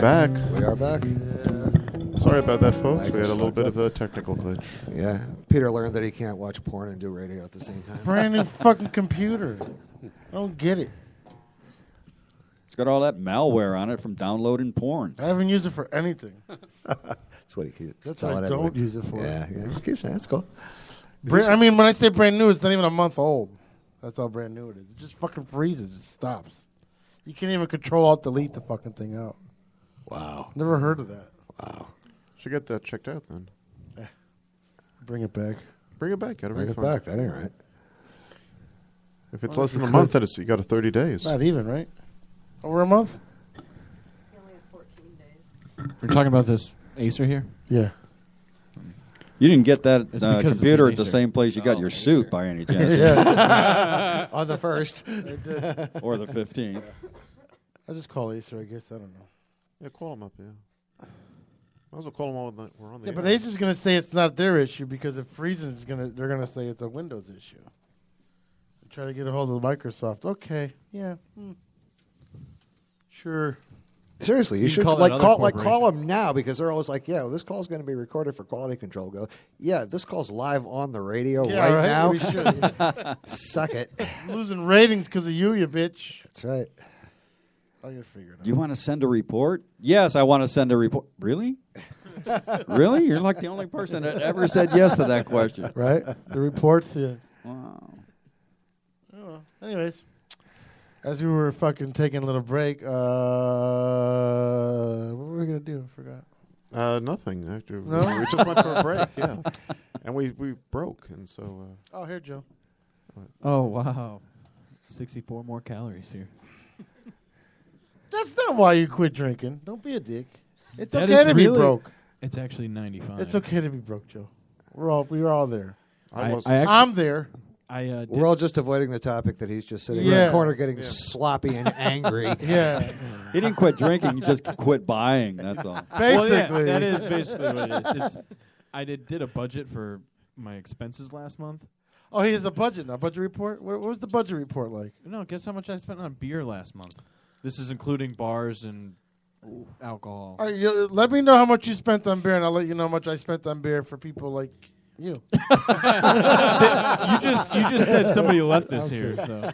back. We are back. Sorry about that, folks. We had a little bit of a technical glitch. Yeah. Peter learned that he can't watch porn and do radio at the same time. Brand new fucking computer. I don't get it. It's got all that malware on it from downloading porn. I haven't used it for anything. That's what he keeps. That's what I don't use it for. Yeah, just keeps saying that's cool. I mean, when I say brand new, it's not even a month old. That's how brand new it is. It just fucking freezes. It just stops. You can't even Control-Alt-Delete the fucking thing out. Wow. Never heard of that. Wow. Should get that checked out then. Bring it back. Bring it back. Got to Bring it back. That ain't right. If it's less than a month, then you got 30 days. Not even, right? Over a month? You only have 14 days. We're talking about this Acer here? Yeah. You didn't get that because computer it's at the Acer. same place you got your suit by any chance. On the first. Or the 15th. I just call Acer, I guess. I don't know. Yeah, call them up, yeah. Might as well call them all when we're on the Yeah, air. but Acer's going to say it's not their issue because if freezes, they're going to say it's a Windows issue. Try to get a hold of Microsoft. Okay, yeah. Sure. Seriously, you should call them now because they're always like, yeah, well, this call's going to be recorded for quality control. Go, yeah, this call's live on the radio right now. We should. Suck it. Losing ratings because of you bitch. That's right. I gotta figure it out. You want to send a report? Yes, I want to send a report. Really? Really? You're like the only person that ever said yes to that question. Right? The reports, yeah. Wow. Oh, well. Anyways, as we were fucking taking a little break, what were we gonna do? I forgot. Nothing. Actually, No? we just went for a break, yeah. And we broke, and so... Oh, here, Joe. Oh, wow. 64 more calories here. That's not why you quit drinking. Don't be a dick. It's That okay is to be really- broke. It's actually 95. It's okay to be broke, Joe. We were all there. I'm there. We're all just avoiding the topic that he's just sitting in the corner getting sloppy and angry. Yeah. He didn't quit drinking. He just quit buying. That's all. Basically. that is basically what it is. I did a budget for my expenses last month. Oh, he has a budget now. Budget report? What was the budget report like? No, guess how much I spent on beer last month. This is including bars and alcohol. All right, let me know how much you spent on beer, and I'll let you know how much I spent on beer for people like you. You just said somebody left this here. So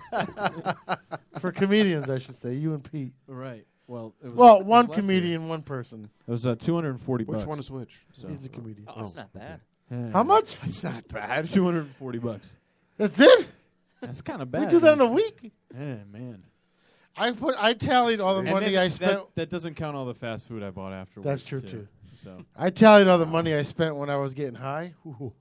For comedians, I should say. You and Pete. right. Well, one comedian, one person. It was 240 bucks. Which one is which? So. He's a comedian. Oh, it's not bad. How much? It's not bad. 240 bucks. That's it? That's kind of bad. We do that in a week? Yeah, man. I tallied all the money I spent. That doesn't count all the fast food I bought afterwards. That's true, too. So I tallied all the money I spent when I was getting high. Ooh.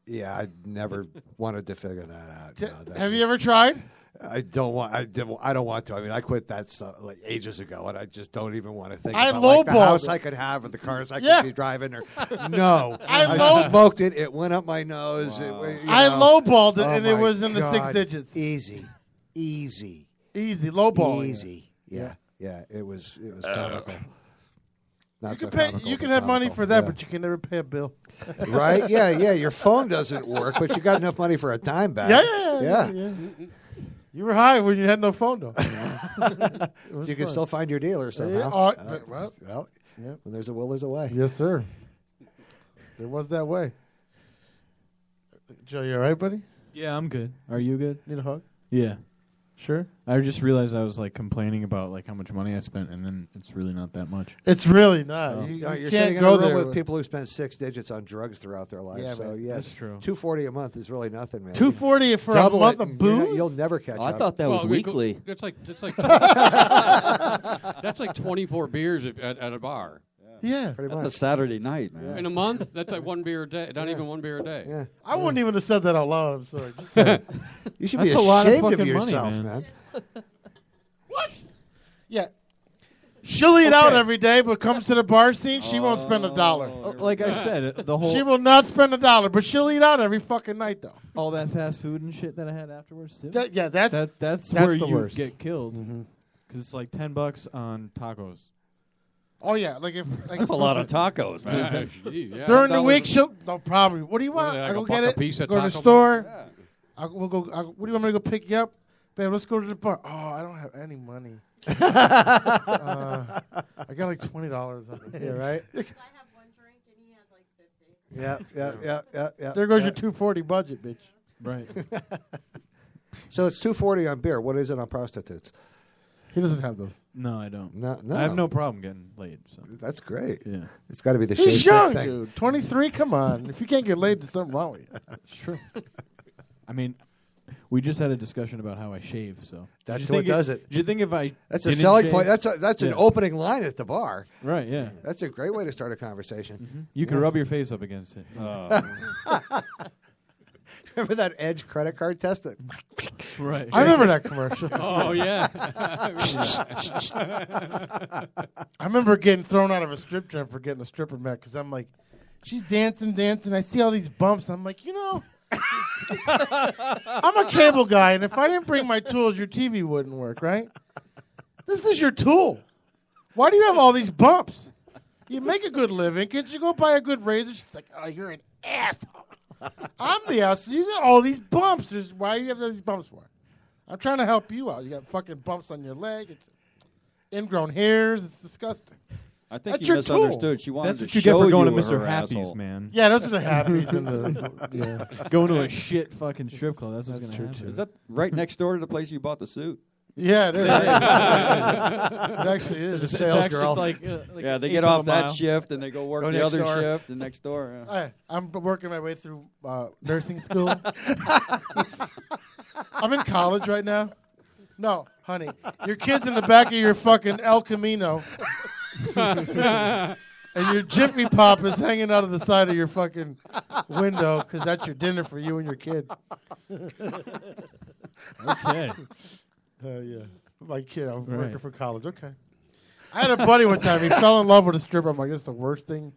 Yeah, I never wanted to figure that out. No, Have you ever tried? I don't want. I don't want to. I mean, I quit that stuff like ages ago, and I just don't even want to think I about like, the lowballed house it. I could have or the cars I Yeah. could be driving. Or no, I smoked it. It went up my nose. Wow. I lowballed it, Oh and it my was in the 6 God. digits. Easy, Lowballing. easy. Yeah. It was comical. Not You so can pay. comical, You but can have money comical. for that, Yeah. but you can never pay a bill. Right? Yeah. Your phone doesn't work, but you got enough money for a dime back. Yeah. You were high when you had no phone, though. You can still find your dealer somehow. Well, yeah. When there's a will, there's a way. Yes, sir. It was that way. Joe, you all right, buddy? yeah, I'm good. Are you good? Need a hug? Yeah. Sure. I just realized I was like complaining about like how much money I spent, and then it's really not that much. It's really not. Oh. You You're can't sitting in go a room there with people who spent 6 digits on drugs throughout their life. Yeah, so man, yes, that's true. $240 a month is really nothing, man. $240 for Double a month it of and booze. you'll never catch Oh, I up. thought that was Well, we go- weekly. That's like that's like 24 beers at a bar. Yeah. Pretty That's much. a Saturday night, man. In a month, that's like 1 beer a day. Not even 1 beer a day. Yeah. I wouldn't even have said that out loud. I'm sorry. Just say it. You should That's be a lot of ashamed of fucking money, yourself, man. man. What? Yeah. She'll eat out every day, but comes to the bar scene, she won't spend $1. Like I said, the whole She will not spend $1, but she'll eat out every fucking night, though. all that fast food and shit that I had afterwards too. That's That's where the you worst. get killed because it's like $10 on tacos. oh yeah, like if like That's a lot of tacos, man. Yeah, gee, yeah. during the week she'll no problem. What do you What, want? like I go a get buck a it. piece at Go to the Taco store. Bell? We'll go. What do you want me to go pick you up? Babe, let's go to the bar. Oh, I don't have any money. I got like $20 on it. Yeah, right? I have one drink and he has like 50. Yeah. There goes your $240 budget, bitch. Right. So it's $240 on beer. What is it on prostitutes? He doesn't have those. No, I don't. No. I have no problem getting laid. So. That's great. Yeah. It's got to be the He's shade young, thing. dude. 23, come on. If you can't get laid, there's something wrong with you. It's true. I mean, we just had a discussion about how I shave, so. That's what does it. Do you think if I That's a didn't selling shave- point. That's an opening line at the bar. Right, yeah. That's a great way to start a conversation. Mm-hmm. You can rub your face up against it. Remember that Edge credit card test? Right. I remember that commercial. Oh yeah. I remember getting thrown out of a strip joint for getting a stripper met because I'm like, she's dancing. I see all these bumps. I'm like, I'm a cable guy, and if I didn't bring my tools, your TV wouldn't work, right? This is your tool. Why do you have all these bumps? You make a good living. Can't you go buy a good razor? She's like, oh, you're an asshole. I'm the asshole. You got all these bumps. Why do you have these bumps for? I'm trying to help you out. You got fucking bumps on your leg. It's ingrown hairs. It's disgusting. I think That's you your tool. misunderstood. She wanted That's what to you get show for going to you Mr. her Happy's, asshole. man. Yeah, those are the happies. And the, yeah. Going to a shit fucking strip club. That's what's going to true, happen. too. Is that right next door to the place you bought the suit? Yeah, it is. It actually is. There's a sales girl. It's like Yeah, they eighth get of off a that mile. shift and they go work Go the next other door. shift and next door. Yeah. Hey, I'm working my way through nursing school. I'm in college right now. No, honey, your kid's in the back of your fucking El Camino, and your Jiffy Pop is hanging out of the side of your fucking window because that's your dinner for you and your kid. Okay. Yeah, my kid. I'm Right. working for college. Okay. I had a buddy one time. He fell in love with a stripper. I'm like, that's the worst thing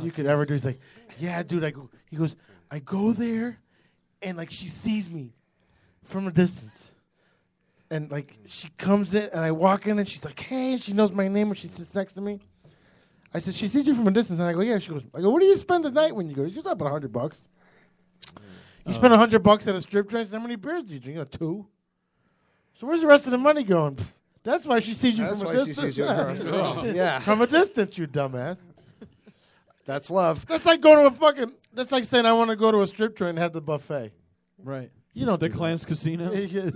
you could ever do. He's like, yeah, dude. He goes, I go there, and like she sees me from a distance, and like she comes in, and I walk in, and she's like, hey, and she knows my name, and she sits next to me. I said, she sees you from a distance, and I go, yeah. She goes, I go, what do you spend at night when you go? She goes, about $100. You spend $100 at a strip joint. How many beers do you drink? 2. So where's the rest of the money going? That's why she sees you That's from a why she distance. sees you across the room. Yeah, From a distance, you dumbass. that's love. That's like going to a fucking. That's like saying I want to go to a strip joint and have the buffet. Right. You don't The do Clams Casino. that. You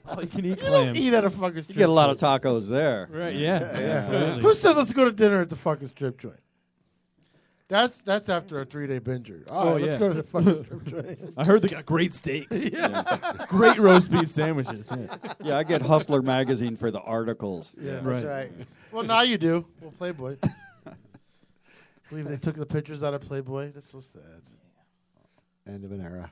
All you can eat don't clams. eat at a fucking You strip get a lot of joint. tacos there. Right, yeah. Absolutely. Who says let's go to dinner at the fucking strip joint? That's after a 3-day binger. All right, let's yeah. go to the fucking strip joint. I heard they got great steaks. Great roast beef sandwiches. Yeah. Yeah, I get Hustler magazine for the articles. Yeah, That's right. Well, now you do. Well, Playboy. Believe they took the pictures out of Playboy. That's so sad. End of an era.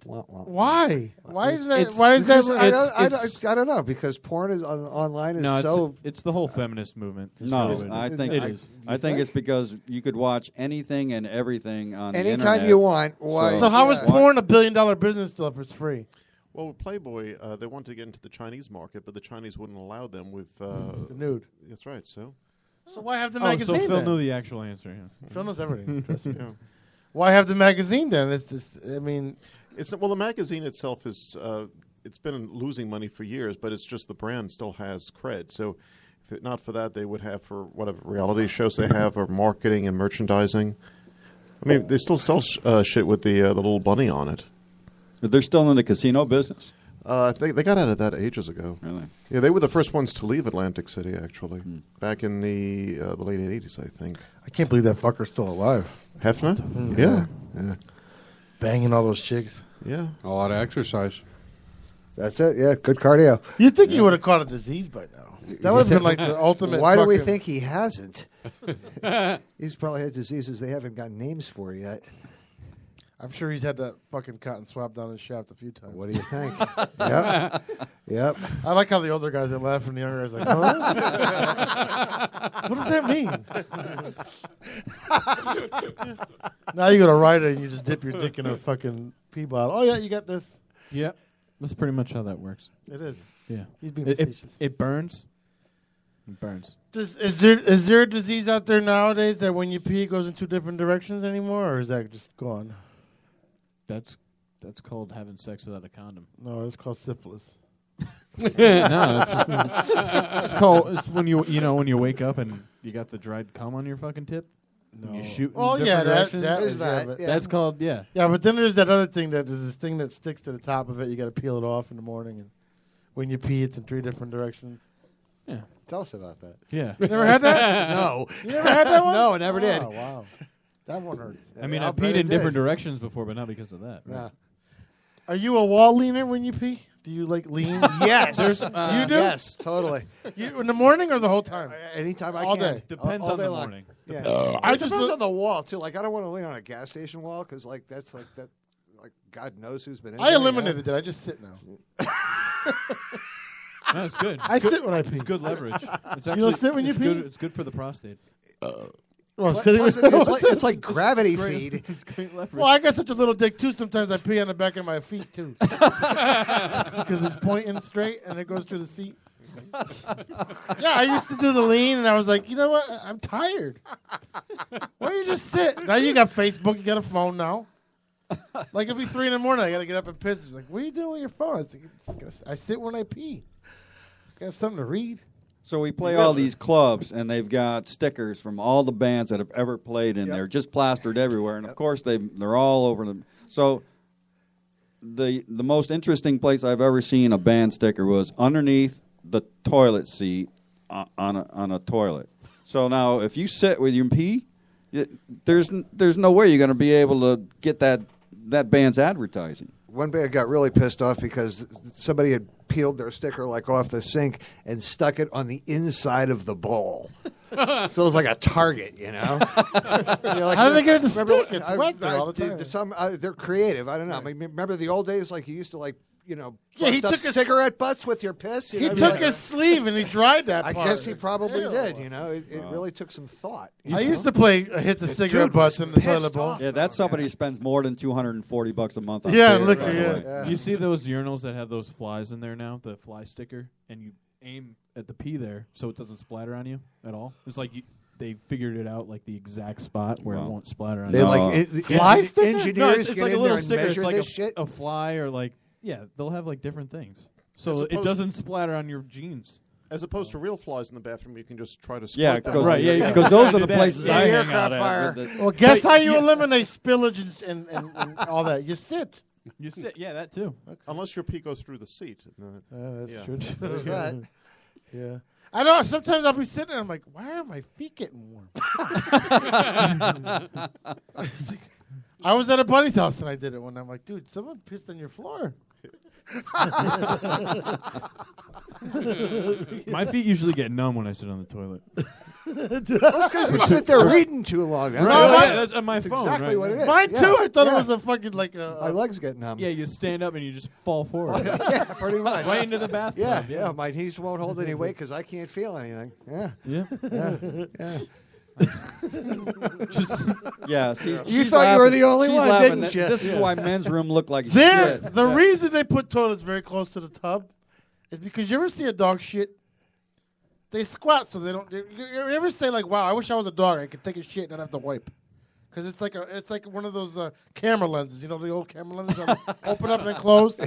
Wah, wah. Why? Why is that? It's- Why is that? Because I don't know, because porn is online is No, so. it's the whole feminist movement. It's No, really what I it is. think it is. I think it's because you could watch anything and everything on the Anytime internet. you want. Why? So how is Yeah. porn $1 billion business still if it's free? Well, with Playboy, they wanted to get into the Chinese market, but the Chinese wouldn't allow them with. The nude. That's right. So, So why have the Oh, magazine? so Phil then? knew the actual answer. Yeah. Phil knows everything. Trust me. yeah. Why have the magazine then? It's just, I mean, Well, the magazine itself is it's been losing money for years, but it's just the brand still has cred. So, if not for that, they would have for whatever reality shows they have, or marketing and merchandising. I mean, they still sell shit with the little bunny on it. They're still in the casino business. They got out of that ages ago. Really? Yeah, they were the first ones to leave Atlantic City, actually, back in the late '80s, I think. I can't believe that fucker's still alive. Hefner? Yeah. Banging all those chicks. Yeah. A lot of exercise. That's it. Yeah, good cardio. You'd think he would have caught a disease by now. That would have been like the ultimate. Why do we fucking- think he hasn't? He's probably had diseases they haven't got names for yet. I'm sure he's had that fucking cotton swab down his shaft a few times. What do you think? Yep. Yep. I like how the older guys are laughing and the younger guys are like, huh? What does that mean? Now you go to Rite Aid and you just dip your dick in a fucking pee bottle. Oh, yeah, you got this. Yep. That's pretty much how that works. It is. Yeah. He's being It facetious. burns. It burns. Is there a disease out there nowadays that when you pee it goes in 2 different directions anymore, or is that just gone? That's That's called having sex without a condom. No, it's called syphilis. No, it's called. It's when when you wake up and you got the dried cum on your fucking tip. No. You shoot. Oh in yeah, directions. that Is is that? that. Yeah. That's called Yeah, but then there's that other thing that is this thing that sticks to the top of it. You got to peel it off in the morning, and when you pee, it's in 3 different directions. Yeah. Tell us about that. Yeah. You never had that? No. You never had that one? No, I never did. Oh, wow. That one hurts. I mean, I'll I bet peed it in different did. directions before, but not because of that. Yeah. Are you a wall leaner when you pee? Do you like lean? Yes. You do? Yes, totally. You, in the morning or the whole time? Anytime I All can. day. Depends All on day the long. morning. Yeah. I It just depends look- on the wall too. Like I don't want to lean on a gas station wall because like that's like that. Like God knows who's been in I there, eliminated that. I just sit now. No, it's good. I sit when I pee. It's good leverage. It's You don't sit when you it's pee? Good, it's good for the prostate. Well, Plus, sitting plus with it's like gravity feed. It's great leverage. Well, I got such a little dick too. Sometimes I pee on the back of my feet too, because it's pointing straight and it goes through the seat. Yeah, I used to do the lean, and I was like, you know what? I'm tired. Why don't you just sit? Now you got Facebook, you got a phone now. Like it'll be 3 in the morning, I gotta get up and piss. It's like, what are you doing with your phone? I, like, I sit when I pee. Got something to read. So we play all these clubs, and they've got stickers from all the bands that have ever played in there, just plastered everywhere. And of course, they're all over them. So the most interesting place I've ever seen a band sticker was underneath the toilet seat on a toilet. So now, if you sit with your pee, there's no way you're going to be able to get that band's advertising. One band got really pissed off because somebody had peeled their sticker like off the sink and stuck it on the inside of the bowl. So it was like a target, you know. How do they get it to stick? It's wet there all the time. They're creative. I don't know. I mean, remember the old days? Like you used to like Yeah, he bust up took a cigarette butts with your piss. He took his sleeve and he dried that I part. guess he probably Ew. did. You know, it really took some thought. I used to play hit the cigarette dude was butts in the pissed toilet bowl. off. Yeah, that's somebody who spends more than $240 a month on Yeah, beer, liquor, by the yeah. way. Yeah. You see those urinals that have those flies in there now, the fly sticker, and you aim at the pee there so it doesn't splatter on you at all. It's like they figured it out, like the exact spot where it won't splatter on They you. like Fly sticker? engineers No, it's get like a in little there and sticker. measure It's like this shit. a fly or like, yeah, they'll have like different things. So As it opposed- doesn't splatter on your jeans. As opposed to real flies in the bathroom, you can just try to Yeah, squirt them. because Right, yeah, because those are the do that. places Yeah, I hang aircraft out fire. at. Well, guess how you eliminate spillage and all that? You sit. You sit, yeah, that too. Unless your pee goes through the seat. That's Yeah. true. There's that. Yeah. I know. Sometimes I'll be sitting there. I'm like, why are my feet getting warm? I was at a buddy's house and I did it one time. I'm like, dude, someone pissed on your floor. My feet usually get numb when I sit on the toilet. That's because you sit there reading too long. That's, Right. all Right. it is. That's on my That's phone. exactly right? what it is. Mine Yeah. too. I thought Yeah. it was a fucking like My a. legs get numb. Yeah, you stand up and you just fall forward. Yeah, pretty much. Right into the bathtub. Yeah, my knees won't hold any weight because I can't feel anything. Yeah, Yeah. yeah. Yeah, see, You she's thought you were laughing- the only she's one, laughing. didn't you? This is why men's room look like There, shit. the Yeah. reason they put toilets very close to the tub is because you ever see a dog shit? They squat so they don't. You ever say like, "Wow, I wish I was a dog. I could take a shit and not have to wipe." Because it's like one of those camera lenses. You know the old camera lenses that open up and close.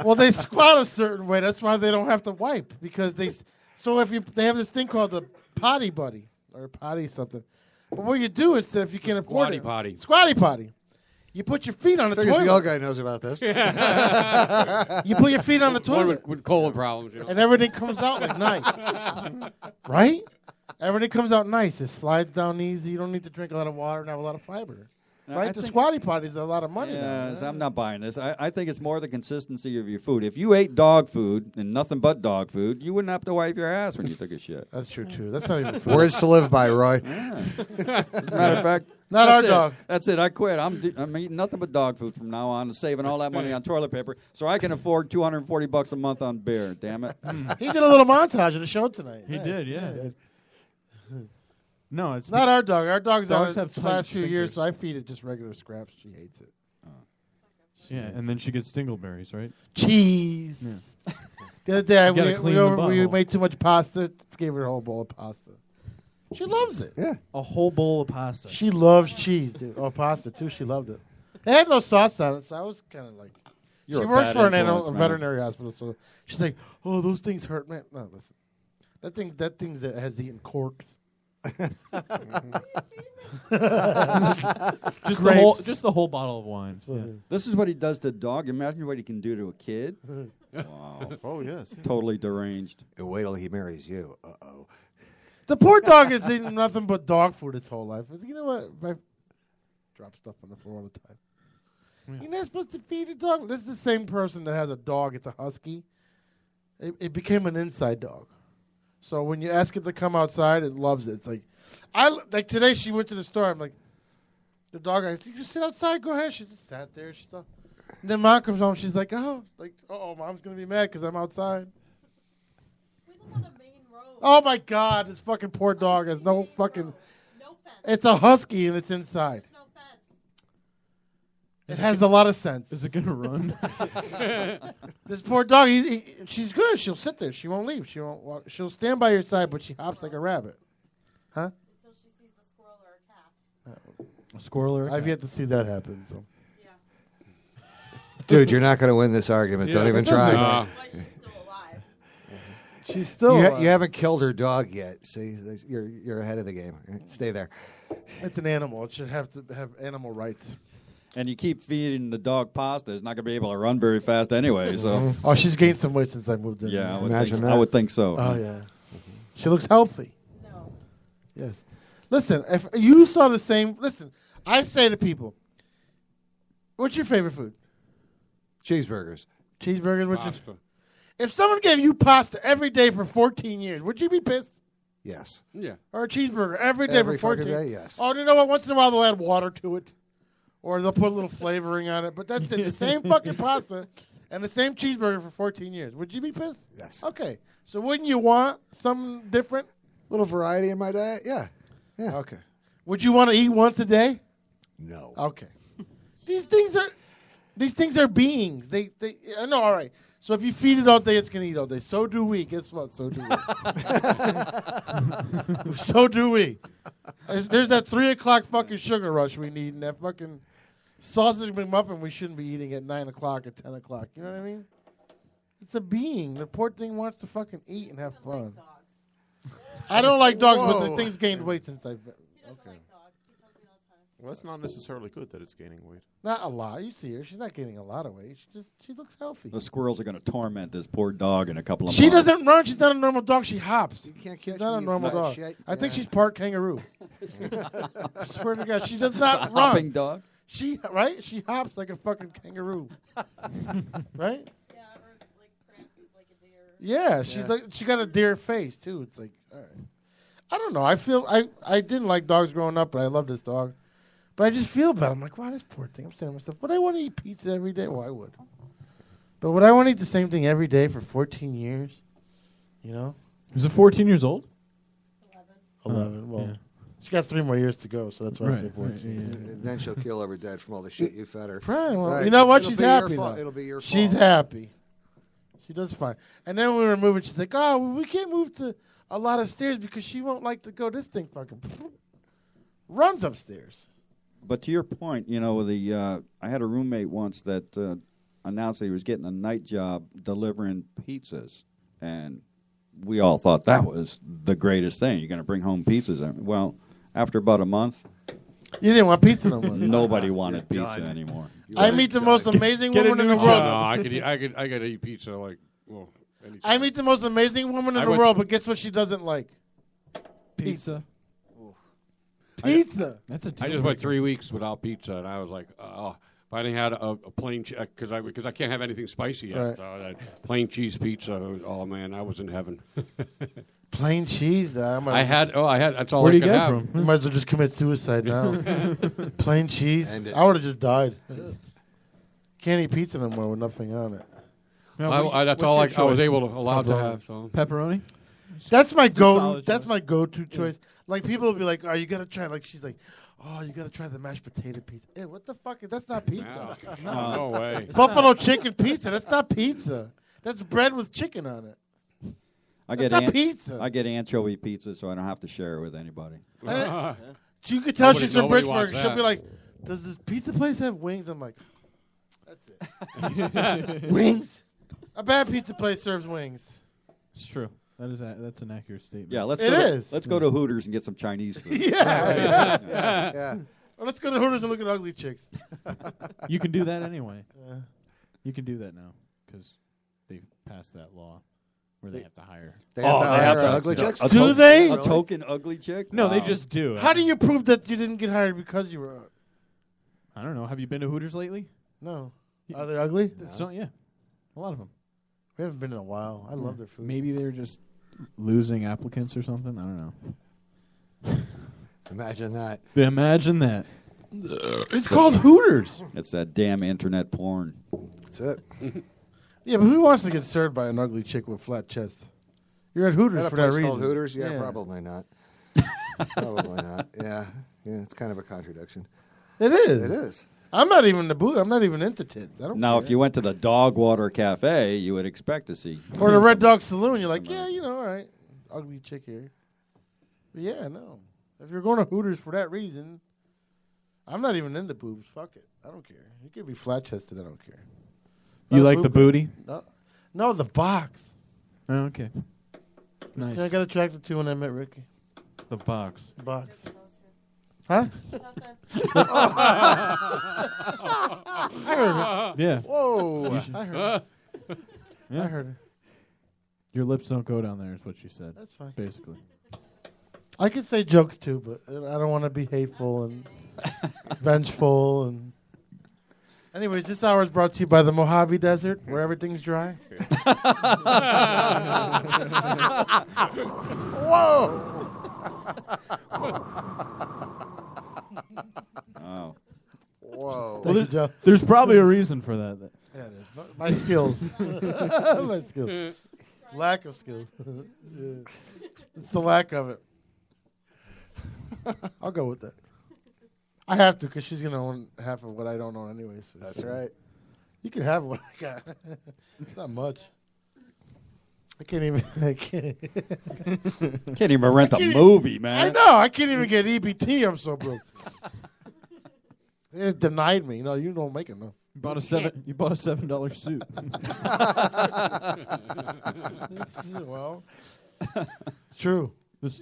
Well, they squat a certain way. That's why they don't have to wipe because they. So they have this thing called the potty buddy or potty something. But what you do is that if you can afford it, squatty potty. You put your feet on the Figures toilet. the old guy knows about this. You put your feet on the One toilet, with colon problems, you know. and everything comes out like nice, right? Everything comes out nice. It slides down easy. You don't need to drink a lot of water and have a lot of fiber. Right? I The think- squatty potties are a lot of money now. Yes, I'm not buying this. I think it's more the consistency of your food. If you ate dog food and nothing but dog food, you wouldn't have to wipe your ass when you took a shit. That's true too. That's not even food. Words to live by, Roy. Yeah. As a matter of fact, Not that's our it. dog. That's it. I quit. I'm eating nothing but dog food from now on, saving all that money on toilet paper, so I can afford $240 a month on beer. Damn it! He did a little montage of the show tonight. He Nice. did, yeah. No, it's Not our dog. Our dog's Dogs out have the tight last few years, fingers. so I feed it just regular scraps. She hates it. Yeah, and then she gets dingleberries, right? Cheese. The other day, You gotta clean the we butthole. made too much pasta. Gave her a whole bowl of pasta. She loves it. Yeah. A whole bowl of pasta. She loves cheese, dude. Oh, pasta too. She loved it. They had no sauce on it, so I was kind of like. You're She a works bad for an influence, animal man. veterinary hospital, so she's like, "Oh, those things hurt, man." No, listen, that thing that has eaten corks. Just the whole bottle of wine. Yeah. This is what he does to a dog. Imagine what he can do to a kid. Wow. Oh yes. Totally deranged. Wait till he marries you. Uh-oh. The poor dog has eaten nothing but dog food its whole life. You know what? I drop stuff on the floor all the time. You're not supposed to feed a dog. This is the same person that has a dog. It's a husky. It became an inside dog. So when you ask it to come outside, it loves it. It's like today she went to the store. I'm like, the dog. You just sit outside. Go ahead. She just sat there. She's and then mom comes home. She's like, mom's gonna be mad because I'm outside. We live on a main road. Oh my God, this fucking poor dog has no fucking. No fence. It's a husky and it's inside. There's no fence. It has a lot of sense. Is it gonna run? This poor dog, she's good. She'll sit there. She won't leave. She won't walk. She'll stand by your side, but she hops like a rabbit. Huh? Until she sees a squirrel or a cat. A squirrel or a I've cat? yet to see that happen. So. Yeah. Dude, you're not going to win this argument. Don't even try. But she's still alive. She's still. You haven't killed her dog yet. See, you're ahead of the game. Stay there. It's an animal. It should have to have animal rights. And you keep feeding the dog pasta, it's not going to be able to run very fast anyway. So Oh, she's gained some weight since I moved in. yeah, Imagine that. I would think so. Oh yeah. She looks healthy. No. Yes. Listen, if you saw the same. Listen, I say to people, "What's your favorite food?" Cheeseburgers. Cheeseburgers. What's your? Pasta. If someone gave you pasta every day for 14 years, would you be pissed? Yes. Yeah. Or a cheeseburger every day Every for 14? fucking day, yes. Oh, you know what? Once in a while they'll add water to it. Or they'll put a little flavoring on it. But that's it. The same fucking pasta and the same cheeseburger for 14 years. Would you be pissed? Yes. Okay. So wouldn't you want something different? Little variety in my diet. Yeah. Yeah. Okay. Would you want to eat once a day? No. Okay. These things are beings. They I know, all right. So if you feed it all day, it's going to eat all day. So do we. Guess what? So do we. So do we. There's that 3 o'clock fucking sugar rush we need and that fucking sausage McMuffin we shouldn't be eating at 9 o'clock or 10 o'clock. You know what I mean? It's a being. The poor thing wants to fucking eat and have fun. Dogs. I don't like dogs, but the Whoa. thing's gained weight since I've been. He doesn't like dogs. He tells me all the time. Well, that's not necessarily good that it's gaining weight. Not a lot. You see her. She's not gaining a lot of weight. She looks healthy. The squirrels are going to torment this poor dog in a couple of She months. doesn't run. She's not a normal dog. She hops. You can't catch She's not me, a you normal fat dog. shit. I think Yeah. she's part kangaroo. I swear to God, she does A not run. hopping dog. She She hops like a fucking kangaroo. Right? Yeah, or like prances like a deer. Yeah, she got a deer face too. It's like, all right. I don't know. I didn't like dogs growing up, but I love this dog. But I just feel bad. I'm like, wow, this poor thing. I'm saying to myself, would I want to eat pizza every day? Well, I would. But would I want to eat the same thing every day for 14 years? You know? Is it 14 years old? 11. Well, yeah. she got 3 more years to go, so that's why I Right, say 14. right, And then she'll kill every dad from all the shit you fed her. Fine. Well, Right. you know what? It'll She's be your happy. fault. Though. It'll be your She's fault. happy. She does fine. And then when we were moving, she's like, "Oh, we can't move to a lot of stairs because she won't like to go. This thing fucking runs upstairs." But to your point, you know, I had a roommate once that announced that he was getting a night job delivering pizzas, and we all thought that was the greatest thing. You're going to bring home pizzas. Well, after about a month, You didn't want pizza no more. nobody wanted pizza done. anymore. I meet the most amazing Get a woman in the new Oh, world. no, I could eat pizza like anytime. I meet the most amazing woman in I the went- world, but guess what she doesn't like? Pizza. Pizza. That's a I just went 3 weeks without pizza, and I was like, oh. If I didn't have a plain because I can't have anything spicy yet. Right. So that plain cheese pizza. Oh man, I was in heaven. Plain cheese. I had. That's all Where I do you could get have. from? You might as well just commit suicide now. Plain cheese. End it. I would have just died. Can't eat pizza no more with nothing on it. Now, That's what's all your I was choice? able to allowed to Pepperoni. have. So Pepperoni? That's my go. solid That's choice. my go-to choice. Like people will be like, "Oh, you gotta try." Like she's like, "Oh, you gotta try the mashed potato pizza." Hey, what the fuck? That's not pizza. no way. Buffalo chicken pizza. That's not pizza. That's bread with chicken on it. I That's get not pizza. I get anchovy pizza, so I don't have to share it with anybody. You could tell she's from Nobody Bridgeburg. wants She'll that. be like, does this pizza place have wings? I'm like, that's it. Wings? A bad pizza place serves wings. It's true. That's an accurate statement. Yeah, let's go to Hooters and get some Chinese food. Yeah. Well, let's go to Hooters and look at ugly chicks. You can do that anyway. You can do that now because they've passed that law where they have to hire. They have to hire ugly chicks? Do they? A token ugly chick? No, Wow. they just do. How do you prove that you didn't get hired because you were... I don't know. Have you been to Hooters lately? No. Are they ugly? So, yeah. A lot of them. We haven't been in a while. I love their food. Maybe they're just losing applicants or something. I don't know. Imagine that. Imagine that. It's called Hooters. It's that damn internet porn. That's it. Yeah, but who wants to get served by an ugly chick with flat chest? You're at Hooters At a for that place reason. called Hooters? Yeah, probably not. Probably not. Yeah, it's kind of a contradiction. It is. It is. I'm not even the boo. I'm not even into tits. I don't Now, care. if you went to the Dogwater Cafe, you would expect to see. Or the Red Dog Saloon, you're like, yeah, all right. Ugly chick here. But yeah, no. If you're going to Hooters for that reason, I'm not even into boobs. Fuck it. I don't care. You can be flat chested. I don't care. You like the booty? No, the box. Oh, okay. Nice. See, I got attracted to when I met Ricky. The box. The box. Huh? I heard her. Yeah. Whoa. I heard her. Yeah. I heard her. Your lips don't go down there is what she said. That's fine. Basically. I can say jokes too, but I don't want to be hateful and vengeful. And anyways, this hour is brought to you by the Mojave Desert, where everything's dry. Whoa. Oh. Whoa. Thank you, Joe. There's probably a reason for that. Yeah, it is. My skills. My skills. Lack of skills. Yeah. It's the lack of it. I'll go with that. I have to because she's going to own half of what I don't own anyway. So That's right. You can have what I got. It's not much. I can't even. Can't even rent a movie, man. I know. I can't even get EBT. I'm so broke. They denied me. No, you don't make enough. You bought a $7 suit. Well, it's true. It's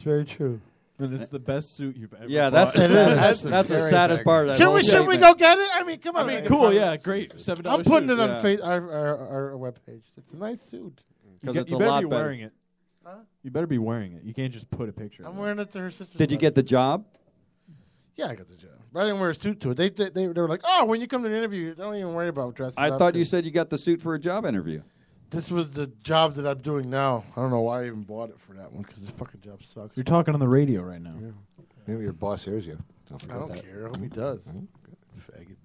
very true. And it's the best suit you've ever Yeah, bought. that's the scary saddest thing. part of that Should whole we statement. go get it? I mean, come on. I mean, cool, yeah, great. $7 I'm putting suit. it on yeah. our webpage. It's a nice suit. Because You it's a better lot be better. wearing it. Huh? You better be wearing it. You can't just put a picture. I'm of it. wearing it to her sister's. Did you wedding. get the job? Yeah, I got the job. But I didn't wear a suit to it. They were like, oh, when you come to an interview, don't even worry about dressing I up. thought you said you got the suit for a job interview. This was the job that I'm doing now. I don't know why I even bought it for that one because this fucking job sucks. You're talking on the radio right now. Yeah. Maybe your boss hears you. I don't care. I hope he does. Faggot.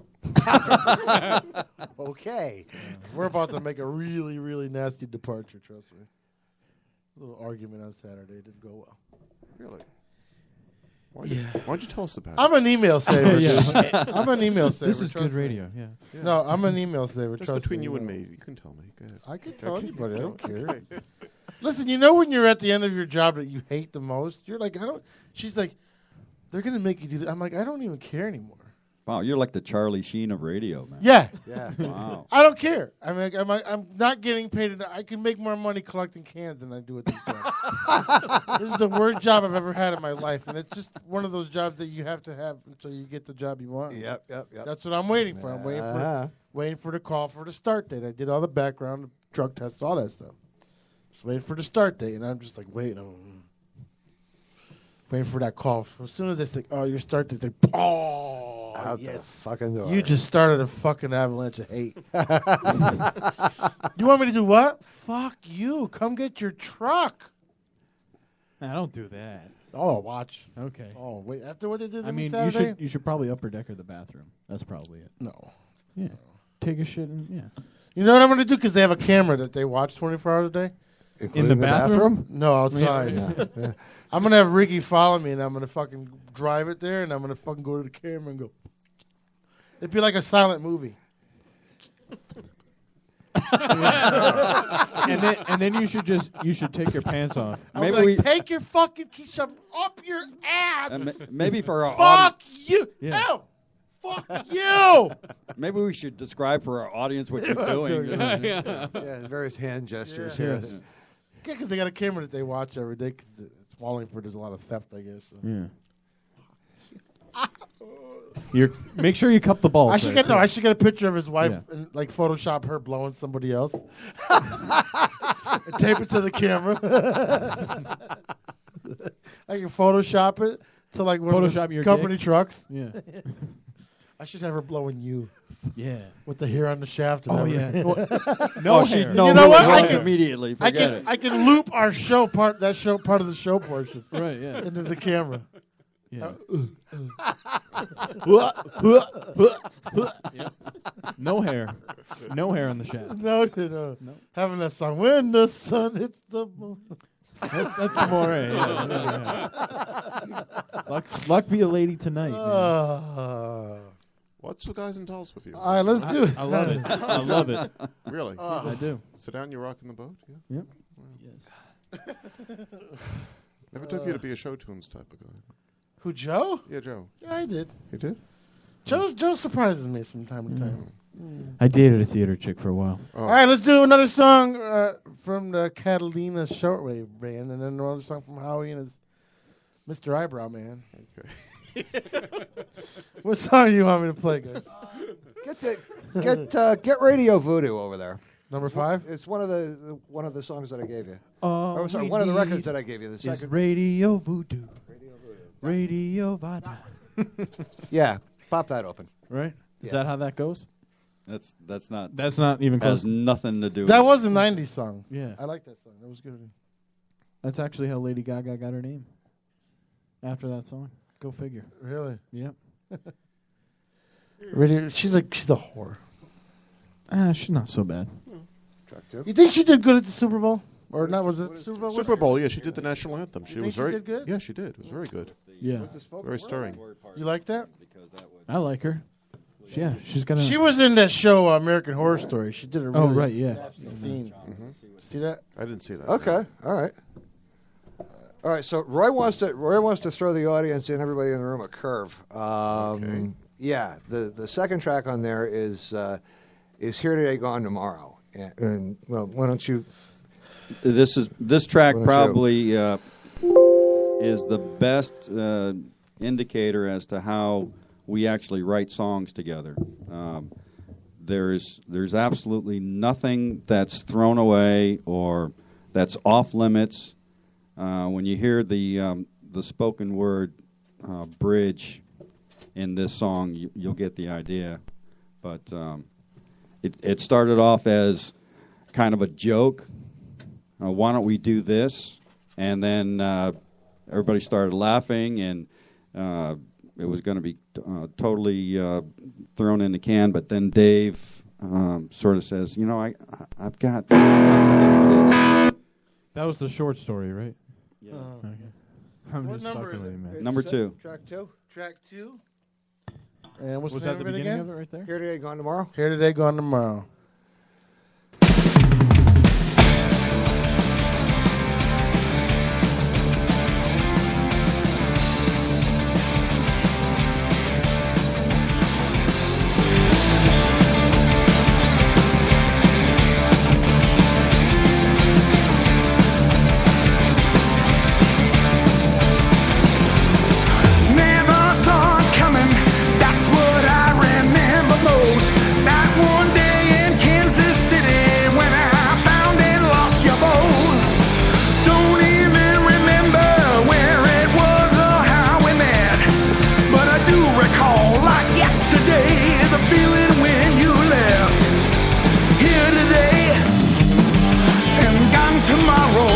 Okay. We're about to make a really, really nasty departure, trust me. A little argument on Saturday didn't go well. Really? Why'd you tell us about it? I'm an email saver. Yeah. dude. I'm an email saver. This is trust good me. radio, yeah. No, I'm an email saver. Just trust between me, you and know. me. You can tell me. Go ahead. I can tell anybody. I don't care. Listen, you know when you're at the end of your job that you hate the most? You're like, I don't. She's like, they're going to make you do that. I'm like, I don't even care anymore. Wow, you're like the Charlie Sheen of radio, man. Yeah. Yeah. Wow. I don't care. I mean, I'm not getting paid enough. I can make more money collecting cans than I do at this job. This is the worst job I've ever had in my life, and it's just one of those jobs that you have to have until you get the job you want. Yep. That's what I'm waiting for. I'm waiting for the call for the start date. I did all the background, drug tests, all that stuff. Just waiting for the start date, and I'm just like, waiting for that call. As soon as they say, "Oh, your start date's," like, oh. Out the fucking door. You just started a fucking avalanche of hate. You want me to do what? Fuck you. Come get your truck. I don't do that. Oh, watch. Okay. Oh, wait. After what they did I to me mean, Saturday? you should probably upper decker the bathroom. That's probably it. No. Yeah. Take a shit and yeah. You know what I'm going to do? Because they have a camera that they watch 24 hours a day. Including In the bathroom? No, outside. I'm going to have Ricky follow me, and I'm going to fucking drive it there, and I'm going to fucking go to the camera and go. It'd be like a silent movie. and then you should take your pants off. Maybe Maybe like, take your fucking shove up your ass. maybe for our Fuck you. Yeah. No. Fuck you! Maybe we should describe for our audience what you're doing. Yeah, various hand gestures here. Yeah, because they got a camera that they watch every day. Because it's Wallingford, there's a lot of theft, I guess. So. Yeah. Make sure you cup the balls. I should get a picture of his wife and like Photoshop her blowing somebody else. And tape it to the camera. I can Photoshop it to like one of the your company dick. trucks. Yeah. I should have her blowing you. Yeah. With the hair on the shaft. And yeah. No hair. You know what? I can immediately. Forget it. I can loop our show part. That show part of the show portion. Right. Yeah. Into the camera. Yeah. No hair. No hair on the shaft. No. Having that song, when the sun hits the moon. That's more. Luck be a lady tonight. What's the guys and dolls with you? All right, let's do it. I love it. I love it. Really? I do. Sit down, you rocking the boat? Yeah. Yep. Yes. Never took you to be a show tunes type of guy. Who, Joe? Yeah, Joe. Yeah, I did. You did? Joe surprises me from time to time. I dated a theater chick for a while. Oh. All right, let's do another song from the Catalina Shortwave band, and then another song from Howie and his Mr. Eyebrow Man. Okay. What song do you want me to play, guys? Get Radio Voodoo over there. Number 5. It's one of the songs that I gave you. Oh, I'm sorry, one of the records that I gave you. The is second. Radio Voodoo. Radio Vada. Yeah, pop that open. Right? Yeah. Is that how that goes? That's not. That's not even Has close. nothing to do. That with was a 90s song. Yeah. I like that song. That was good. That's actually how Lady Gaga got her name. After that song. Go figure. Really? Yep. She's a whore. She's not so bad. You think she did good at the Super Bowl? Or not, was it Super Bowl? Super Bowl, yeah, she did the national anthem. She think was she very did good? Yeah, she did. It was very good. Yeah. Very stirring. You like that? I like her. Yeah, she's got a... She was in that show, American Horror Story. She did a really right, yeah. nasty scene. See that? I didn't see that. Okay, all right. All right, so Roy wants to throw the audience and everybody in the room a curve. Okay. Yeah, the second track on there is Here Today, Gone Tomorrow. And well, why don't you? This track probably is the best indicator as to how we actually write songs together. There's absolutely nothing that's thrown away or that's off limits. When you hear the spoken word bridge in this song, you'll get the idea. But it started off as kind of a joke. Why don't we do this? And then everybody started laughing, and it was going to be totally thrown in the can. But then Dave sort of says, I've got something for this. That was the short story, right? Yeah. Okay. I'm What just number fucking is with it? you, man. Number 2. Track 2. Track 2. And what's Was the that name the of it beginning again? of it right there? Here Today, Gone Tomorrow. Here Today, Gone Tomorrow. Never saw it coming, that's what I remember most. That one day in Kansas City when I found and lost your boat. Don't even remember where it was or how we met, but I do recall like yesterday the feeling when you left. Here today and gone tomorrow.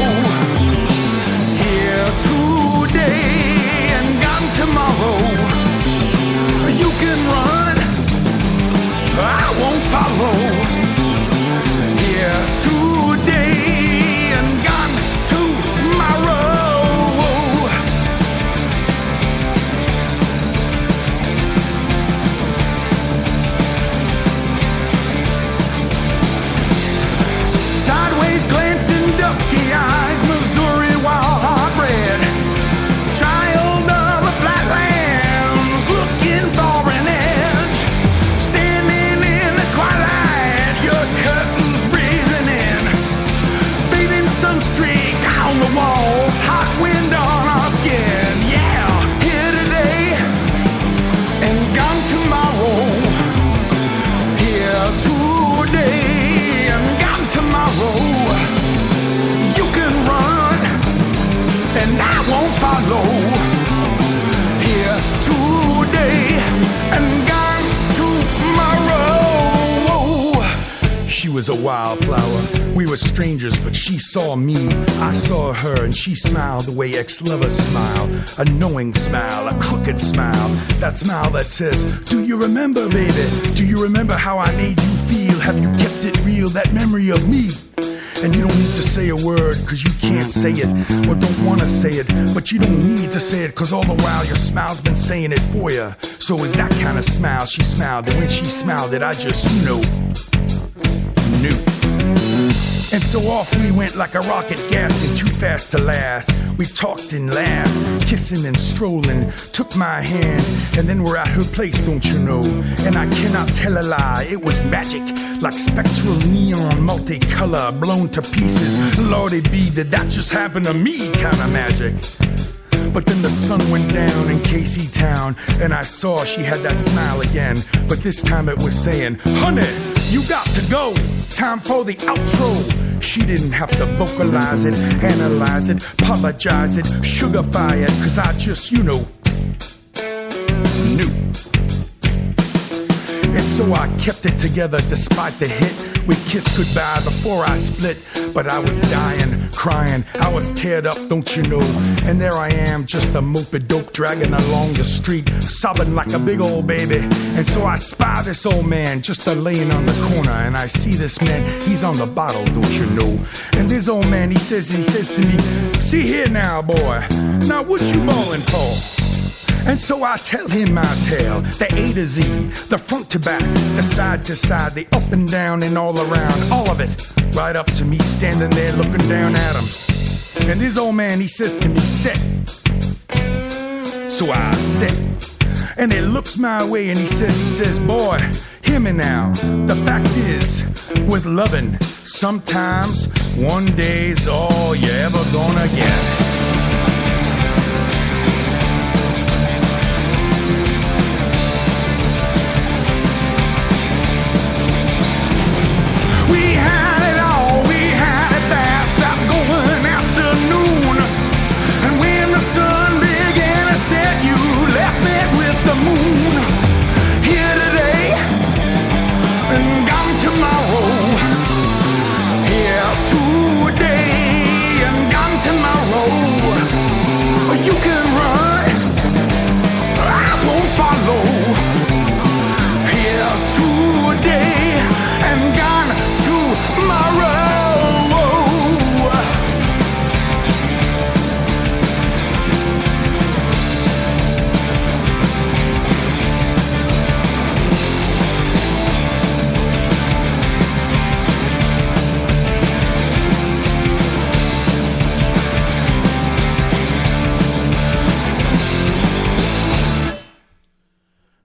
Here today and gone tomorrow. You can run, I won't follow. Here today and gone tomorrow. Sideways glancing dusky eyes, Missouri wild heart red. Child of the flatlands, looking for an edge. was a wildflower. We were strangers, but she saw me. I saw her, and she smiled the way ex-lovers smile. A knowing smile, a crooked smile. That smile that says, do you remember, baby? Do you remember how I made you feel? Have you kept it real, that memory of me? And you don't need to say a word, cause you can't say it, or don't wanna say it. But you don't need to say it, cause all the while your smile's been saying it for you. So is that kind of smile she smiled, and when she smiled it, I just, knew. And so off we went like a rocket, gassed and too fast to last. We talked and laughed, kissing and strolling, took my hand, and then we're at her place, don't you know? And I cannot tell a lie, it was magic, like spectral neon, multicolor, blown to pieces. Lordy be, did that just happen to me, kind of magic. But then the sun went down in KC town, and I saw she had that smile again. But this time it was saying, honey, you got to go, time for the outro. She didn't have to vocalize it, analyze it, apologize it, sugarify it, cause I just, knew. And so I kept it together despite the hit. We kissed goodbye before I split, but I was dying, crying, I was teared up, don't you know? And there I am, just a moped dope dragging along the street, sobbing like a big old baby. And so I spy this old man just a-laying on the corner, and I see this man, he's on the bottle, don't you know? And this old man, he says to me, see here now, boy, now what you bawling for? And so I tell him my tale, the A to Z, the front to back, the side to side, the up and down and all around, all of it, right up to me standing there looking down at him. And this old man, he says to me, sit. So I sit, and he looks my way and he says, boy, hear me now, the fact is, with loving, sometimes one day's all you're ever gonna get. The moon here today and gone tomorrow. Here today and gone tomorrow. You can run, I won't follow. Here today and gone tomorrow.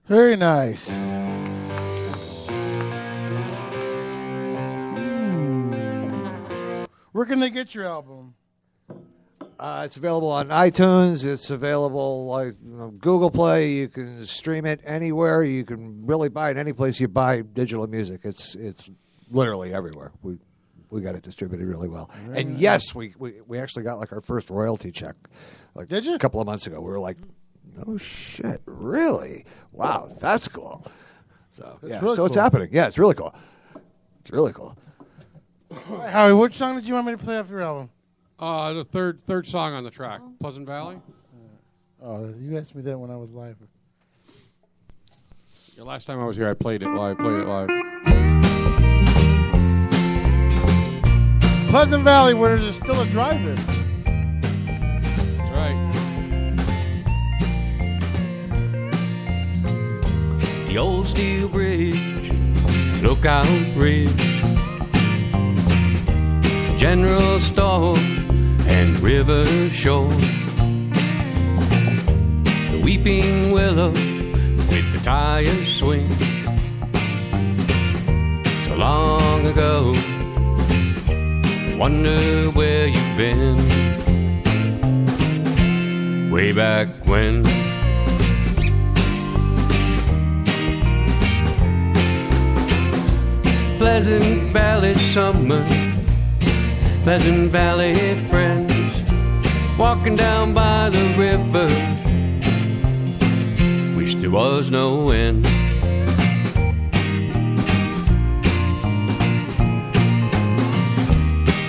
Very nice. Where can they get your album? It's available on iTunes. It's available like Google Play. You can stream it anywhere. You can really buy it any place you buy digital music. It's literally everywhere. We got it distributed really well. Very and nice. Yes, we actually got like our first royalty check. Like, did you? A couple of months ago. We were like, oh shit, really? Wow, that's cool. So yeah, really so cool. It's happening. Yeah, it's really cool. It's really cool. Right, Howie, which song did you want me to play off your album? The third song on the track, Pleasant Valley. Oh, you asked me that when I was live. The last time I was here, I played it live. Pleasant Valley, where there's still a drive-in. That's right. The old steel bridge, Lookout Ridge, General Store and River Shore, the Weeping Willow with the tires swing. So long ago, wonder where you've been. Way back when. Pleasant Valley summer, Pleasant Valley friends, walking down by the river. Wish there was no end.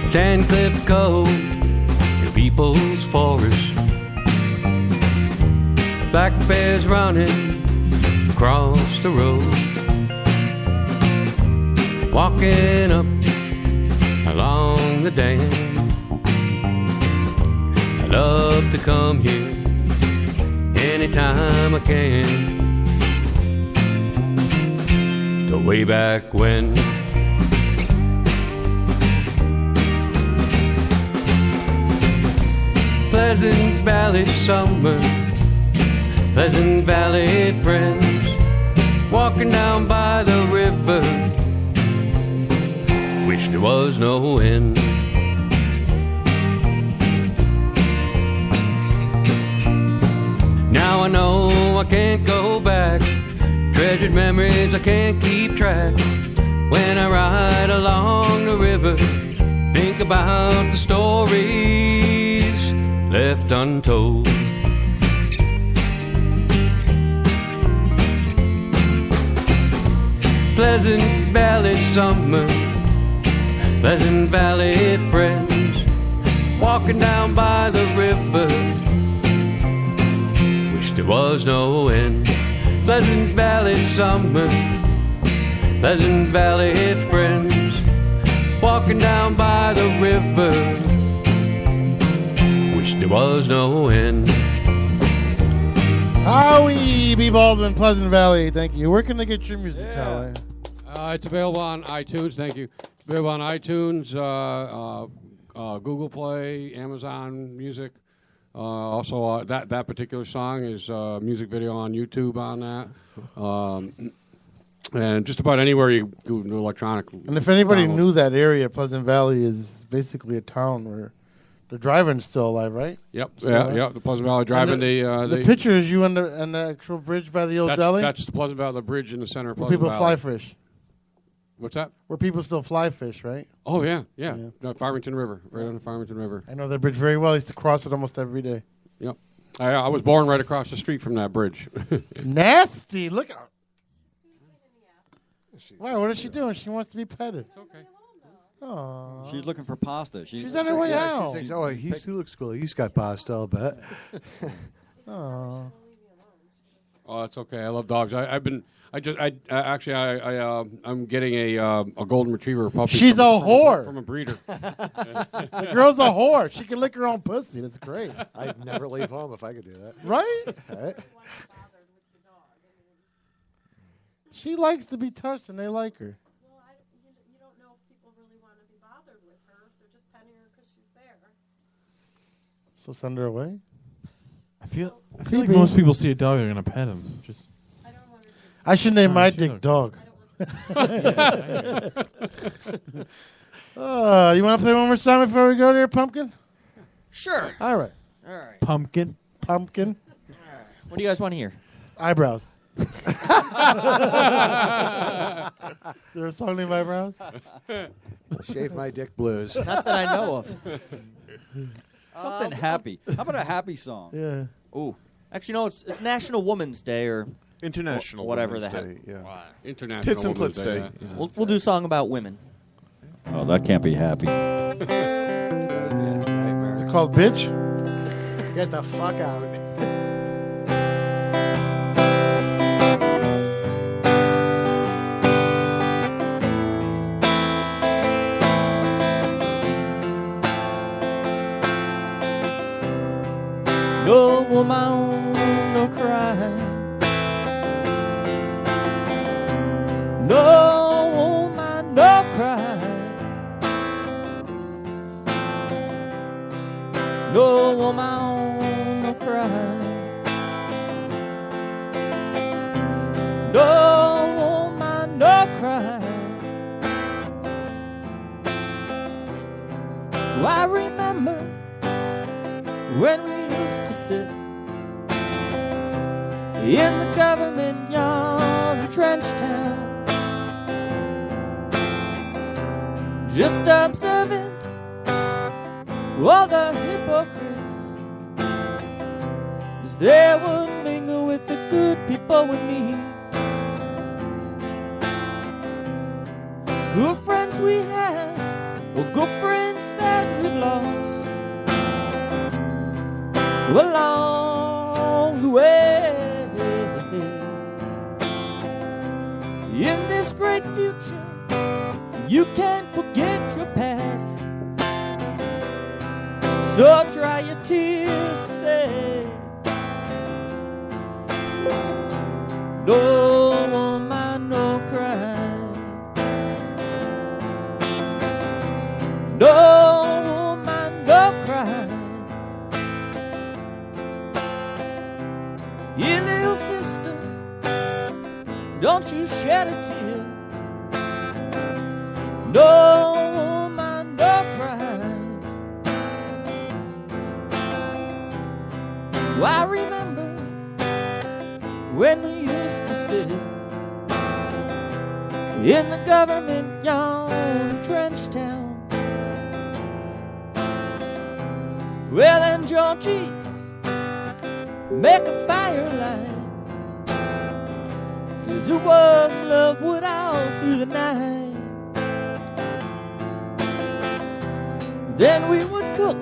Sandcliffe Cove, and People's Forest. Black bears running across the road, walking up along the dam. I love to come here anytime I can. The way back when. Pleasant Valley summer, Pleasant Valley friends, walking down by the river, which there was no end. Now I know I can't go back, treasured memories I can't keep track. When I ride along the river, think about the stories left untold. Pleasant Valley summer, Pleasant Valley friends, walking down by the river, which there was no end. Pleasant Valley summer, Pleasant Valley friends, walking down by the river, which there was no end. Howie B. Baldwin, Pleasant Valley. Thank you. Where can they get your music, Howie? It's available on iTunes. Thank you. It's available on iTunes, Google Play, Amazon Music. Also, that particular song is a music video on YouTube on that. And just about anywhere you do electronic. And if anybody download. knew that area, Pleasant Valley is basically a town where the drive-in's still alive, right? Yep. So, Yeah. The Pleasant Valley Drive-In. The picture is you on the actual bridge by the old deli? That's the Pleasant Valley bridge in the center of where Pleasant people Valley. fly fish. What's that? Where people still fly fish, right? Oh, yeah. No, Farmington River, right on the Farmington River. I know that bridge very well. I used to cross it almost every day. Yep. I was born right across the street from that bridge. Nasty. Look out. Wow, what is she doing? She wants to be petted. It's okay. Aww. She's looking for pasta. She's on her way out. She thinks, oh, he looks cool. He's got pasta, I'll bet. Aww. Oh, it's okay. I love dogs. I'm getting a golden retriever puppy. She's a whore. From a breeder. The girl's a whore. She can lick her own pussy. That's great. I'd never leave home if I could do that. Right? She likes to be touched, and they like her. Well, you don't know if people really want to be bothered with her. If they're just petting her because she's there. So send her away? I feel like most people see a dog, they're going to pet him. Just. I should name my she dick looked- Dog. You want to play one more song before we go there, Pumpkin? Sure. All right. All right. Pumpkin. Pumpkin. What do you guys want to hear? Eyebrows. Is there a song named Eyebrows? Shave My Dick Blues. Not that I know of. Something happy. How about a happy song? Yeah. Ooh. Actually, no, it's National Women's Day or International whatever Women's the Day. Yeah. International Tits and Women's Clits Day. yeah. We'll do a song about women. Oh, that can't be happy. It's gotta be a nightmare. Is it called Bitch? Get the fuck out. No woman, no cry. No woman, no cry. No woman, no cry. No woman, no cry. I remember when we used to sit in the government yard of Trenchtown, just observing all the hypocrites as they would mingle with the good people with me. Good friends we had, or good friends that we've lost along the way. In this great future, you can't forget your past. So dry your tears and say, no woman, no cry. No woman, no cry. Here, little sister, don't you shed a tear. No woman, no cry. I remember when we used to sit in the government yard in Trench Town. Well, then, Georgie, make a firelight, 'cause it was love would out through the night. Then we would cook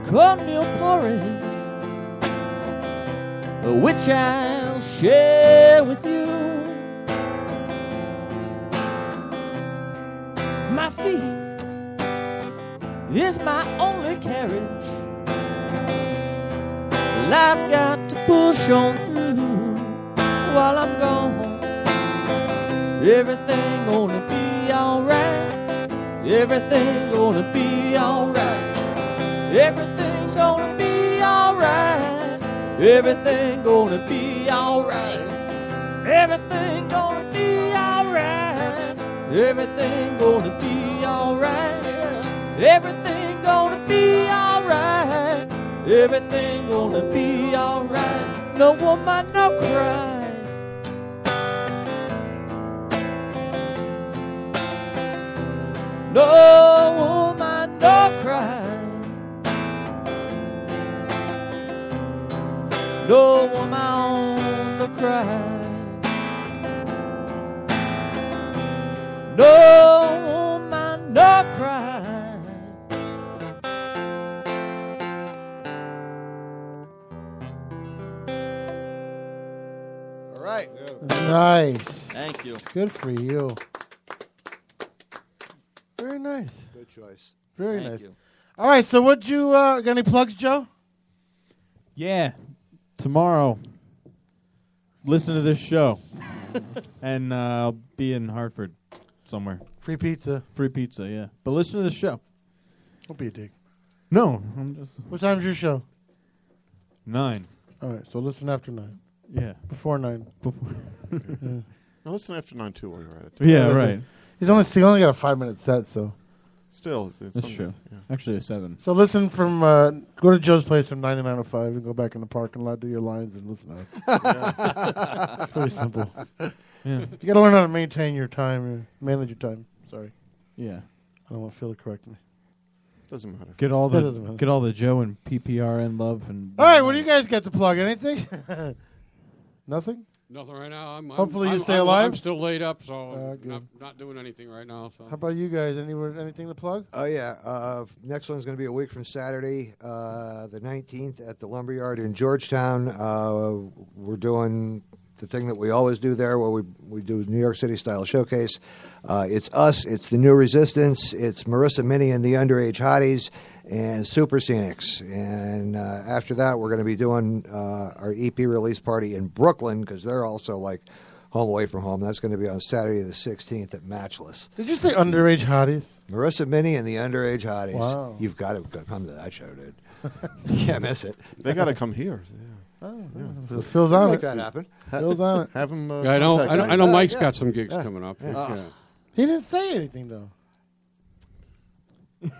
cornmeal porridge, which I'll share with you. My feet is my only carriage. I've got to push on through while I'm gone. Everything gonna be alright. Everything's gonna be alright. Everything's gonna be alright. Everything gonna be alright. Everything gonna be alright. Everything gonna be alright. Everything gonna be alright. Everything gonna be alright. No woman, no cry. No woman, no cry. No woman, no cry. No woman, no cry. All right. Nice. Thank you. Good for you. Very nice. Good choice. Very Thank nice. you. All right, so what you got any plugs, Joe? Yeah, tomorrow. Listen to this show, and I'll be in Hartford somewhere. Free pizza. Free pizza, yeah. But listen to the show. Don't be a dick. No, I'm just What time's your show? 9. All right, so listen after 9. Yeah, Before 9. before. Now listen after 9 too while you're at it. Yeah, right. He only got a 5-minute set, so. Still, it's That's something, true. yeah. Actually, a 7. So listen from, go to Joe's place from 9 to 9:05 and go back in the parking lot, do your lines, and listen out. It's pretty simple. Yeah, You got to learn how to maintain your time, manage your time. Sorry. yeah. I don't want Phil to correct me. Doesn't matter. Get all That doesn't matter. the Joe and PPRN love and. All right, what do you guys got to plug? Anything? Nothing? Nothing right now. Hopefully you stay I'm alive? still laid up, so good. not doing anything right now. So. How about you guys? Anything to plug? Oh, yeah. Next one's going to be a week from Saturday, the 19th at the Lumberyard in Georgetown. We're doing the thing that we always do there where we do New York City-style showcase. It's us. It's the New Resistance. It's Marissa Minnie and the Underage Hotties and Super Scenics. And after that, we're going to be doing our EP release party in Brooklyn because they're also like home away from home. That's going to be on Saturday the 16th at Matchless. Did you say underage hotties? Marissa Minnie and the Underage Hotties. Wow. You've got to come to that show, dude. You can't miss it. They got to come here. Yeah. So Phil's on Make it. that happen. Phil's on it. Have them. Yeah, I know. I know. Mike's yeah. got some gigs coming up. Yeah. He didn't say anything, though.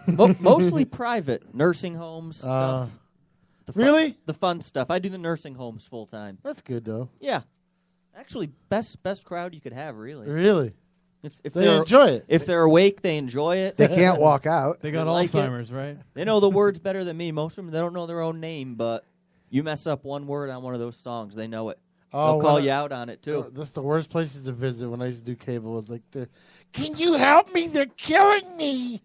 Mostly private nursing homes stuff. Really? The fun stuff. I do the nursing homes full time. That's good, though. Yeah, actually, best crowd you could have. Really. Really? If They they're enjoy it. If they're awake, they enjoy it. They can't walk out. They got They like it. Alzheimer's, right? They know the words better than me. Most of them, they don't know their own name, but you mess up one word on one of those songs, they know it. They'll call you out on it, too. That's the worst places to visit when I used to do cable. Was like, can you help me? They're killing me.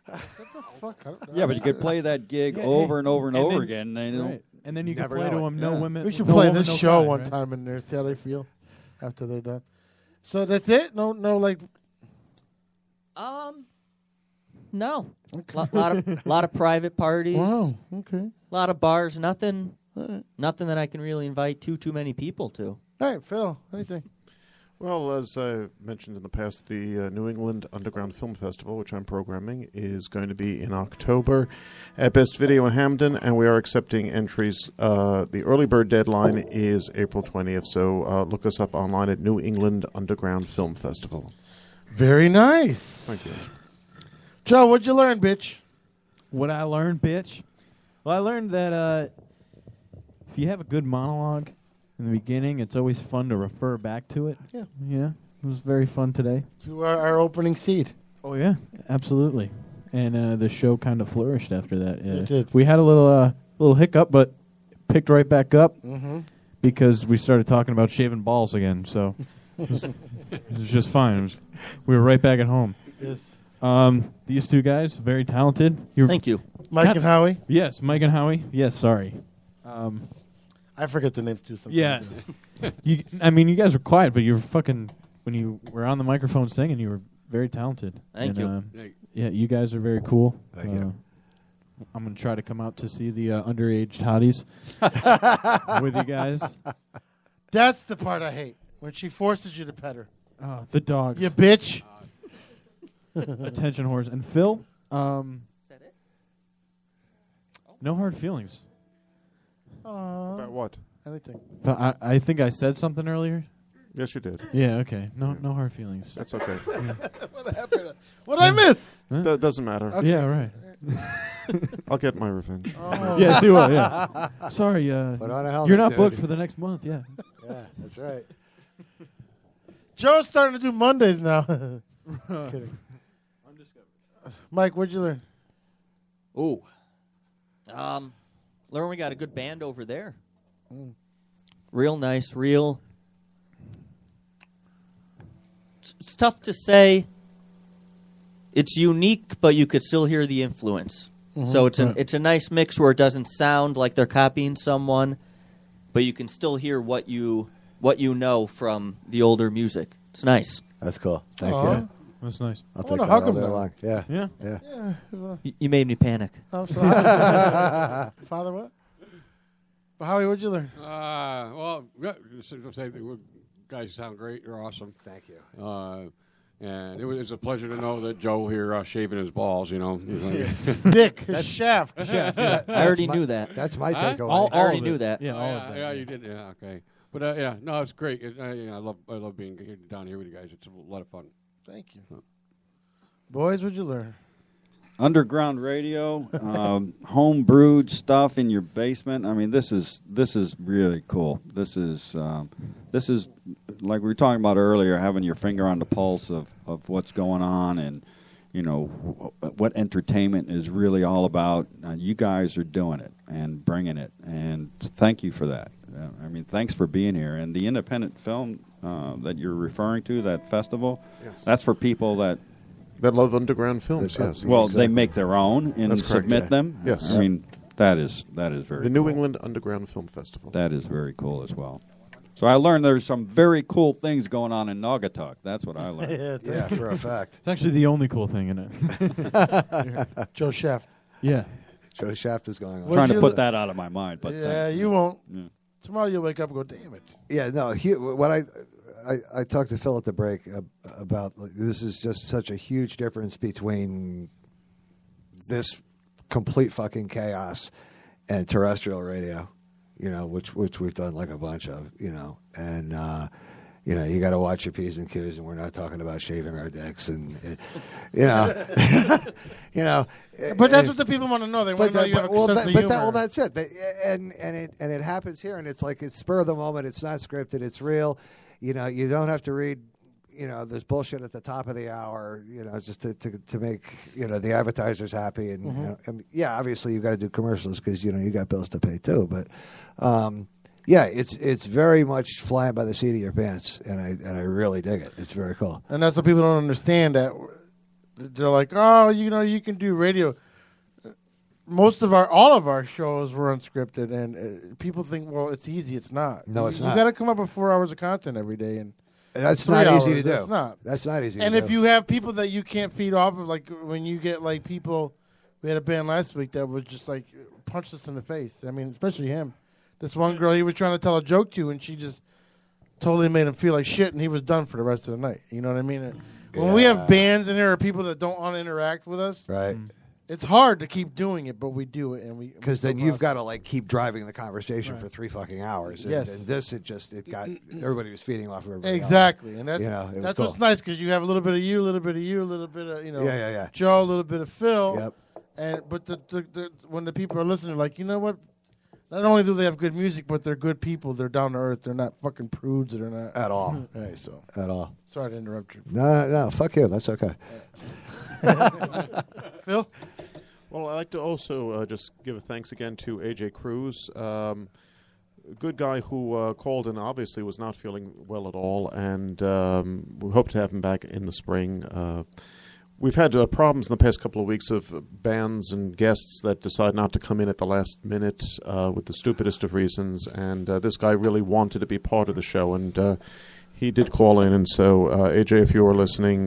What the fuck? I don't know. Yeah, but you could play that gig over and over and over then- again. And they don't. Right. And then you can Never play to know it. them, no Yeah. women. We should no play woman, this no show cry, one right? time in there, see how they feel after they're done. So that's it? No, like. No. Lot of private parties. Wow. Okay. Lot of bars. Nothing. All right. Nothing that I can really invite too many people to. All right, Phil. Anything? Well, as I mentioned in the past, the New England Underground Film Festival, which I'm programming, is going to be in October at Best Video in Hamden, and we are accepting entries. The early bird deadline is April 20th, so look us up online at New England Underground Film Festival. Very nice. Thank you. Joe, what'd you learn, bitch? What I learned, bitch? Well, I learned that if you have a good monologue in the beginning, it's always fun to refer back to it. Yeah. Yeah. It was very fun today. You are our opening seed. Oh, yeah. Absolutely. And the show kind of flourished after that. It did. We had a little hiccup, but picked right back up Mm-hmm. because we started talking about shaving balls again. So it was just fine. We were right back at home. Yes. These two guys, very talented. Thank you. Mike and Howie? Yes, Mike and Howie. Yes, sorry. I forget their names too sometimes. Yeah. You guys were quiet, but you were fucking, when you were on the microphone singing, you were very talented. Thank you. Yeah, you guys are very cool. Thank you. I'm going to try to come out to see the underage hotties with you guys. That's the part I hate. When she forces you to pet her. Oh, the dogs. You bitch. Attention whores. And Phil, no hard feelings. About what? Anything. But I think I said something earlier. Yes, you did. Yeah, okay. No hard feelings. That's okay. What happened? What did I miss? That doesn't matter. Okay. Yeah, right. I'll get my revenge. Oh. Yes, you will, yeah. Sorry, Put on a helmet, you're not dude. booked for the next month, yeah. Yeah, that's right. Joe's starting to do Mondays now. Kidding. Mike, what'd you learn? Ooh. Learn we got a good band over there. Real nice, real. It's tough to say. It's unique, but you could still hear the influence. So it's a nice mix where it doesn't sound like they're copying someone, but you can still hear what you know from the older music. It's nice. That's cool. Thank Aw. you. That's nice. I'll I take wanna that hug all him day now. long. Yeah. Yeah. Yeah. You made me panic. Oh, so Father, what? Well, Howie, what'd you learn? Well, guys sound great. You're awesome. Thank you. And it was a pleasure to know that Joe here shaving his balls. You know, He's like- Dick, his shaft. I already knew that. That's my Huh? takeaway. I already of knew it. that. Yeah, all yeah, of that. yeah, you did. Yeah, okay. But yeah, no, it's great. I love being down here with you guys. It's a lot of fun. Thank you. Boys, what'd you learn? Underground radio, home brewed stuff in your basement. I mean, this is really cool. This is like we were talking about earlier, having your finger on the pulse of what's going on, and you know what entertainment is really all about. You guys are doing it and bringing it, and thank you for that. I mean, thanks for being here. And the independent film that you're referring to, that festival, Yes. that's for people that. That love underground films, yes. Well, Exactly. they make their own and That's correct, submit yeah. them. Yes. I mean that is very The New cool. England Underground Film Festival. That is very cool as well. So I learned there's some very cool things going on in Naugatuck. That's what I learned. Yeah, for a fact. It's actually the only cool thing in it. Joe Shaft. Yeah. Joe Shaft is going on. What- Trying to you put le- that out of my mind, but Yeah, thanks. you won't. Yeah. Tomorrow you'll wake up and go, damn it. Yeah, no. What I talked to Phil at the break about this is just such a huge difference between this complete fucking chaos and terrestrial radio, you know, which we've done like a bunch of, you know, and you know, you got to watch your P's and Q's, and we're not talking about shaving our dicks, and you know, you know. But that's what the people want to know. They want to know you have a sense of humor. Well, that's it. And it happens here, and it's like it's spur of the moment. It's not scripted. It's real. You know, you don't have to read, you know, this bullshit at the top of the hour, you know, just to make, you know, the advertisers happy. And, you know, I mean, yeah, obviously you've got to do commercials because, you know, you got bills to pay too. But, yeah, it's very much flying by the seat of your pants, and I really dig it. It's very cool. And that's what people don't understand, that they're like, oh, you can do radio. All of our shows were unscripted, and people think, well, it's easy. It's not. No, it's not. You got to come up with 4 hours of content every day, and that's not easy to do. That's not. That's not easy. And to if do. you have people that you can't feed off of, like when you get like people, we had a band last week that was just like punched us in the face. I mean, especially him. This one girl, he was trying to tell a joke to, and she just totally made him feel like shit, and he was done for the rest of the night. You know what I mean? When we have bands in there or people that don't want to interact with us, right? It's hard to keep doing it, but we do it, and we because then you've got to like keep driving the conversation for 3 fucking hours. And, Yes. and this it got everybody was feeding off of everybody. Exactly, else. and that's that's what's cool. nice because you have a little bit of you, a little bit of you, a little bit of Yeah. Joe, a little bit of Phil. Yep. But the when the people are listening, like, you know what? Not only do they have good music, but they're good people. They're down to earth. They're not fucking prudes. They're not At all. Right, so At all. sorry to interrupt you, No, fuck you. That's okay. Phil. Well, I'd like to also just give a thanks again to AJ Cruz, good guy who called and obviously was not feeling well at all, and we hope to have him back in the spring. We've had problems in the past couple of weeks of bands and guests that decide not to come in at the last minute with the stupidest of reasons, and this guy really wanted to be part of the show, and he did call in, and so AJ, if you are listening,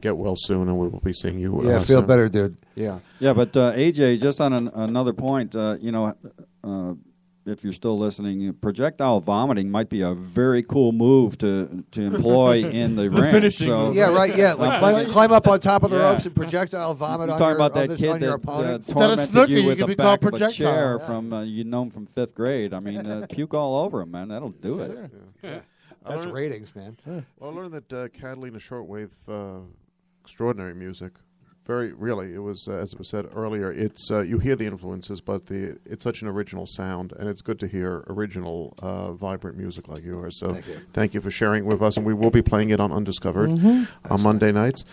get well soon, and we will be seeing you. Feel soon. better, dude. Yeah, but AJ, just on another point, if you're still listening, projectile vomiting might be a very cool move to employ in the ring. finishing So, move. Yeah, right. Yeah, like climb up on top of the Yeah. ropes and projectile vomit You're on talking your, about on that this, kid on your that opponent. Instead of tormented snooker, you you with could the be back called of a chair projectile. from you know him from 5th grade. I mean, puke all over him, man. That'll do it. That's ratings, man. Well, I learned that Catalina Shortwave, extraordinary music. Really, it was as it was said earlier. It's you hear the influences, but it's such an original sound, and it's good to hear original, vibrant music like yours. So, thank you for sharing it with us, and we will be playing it on Undiscovered on Monday nights.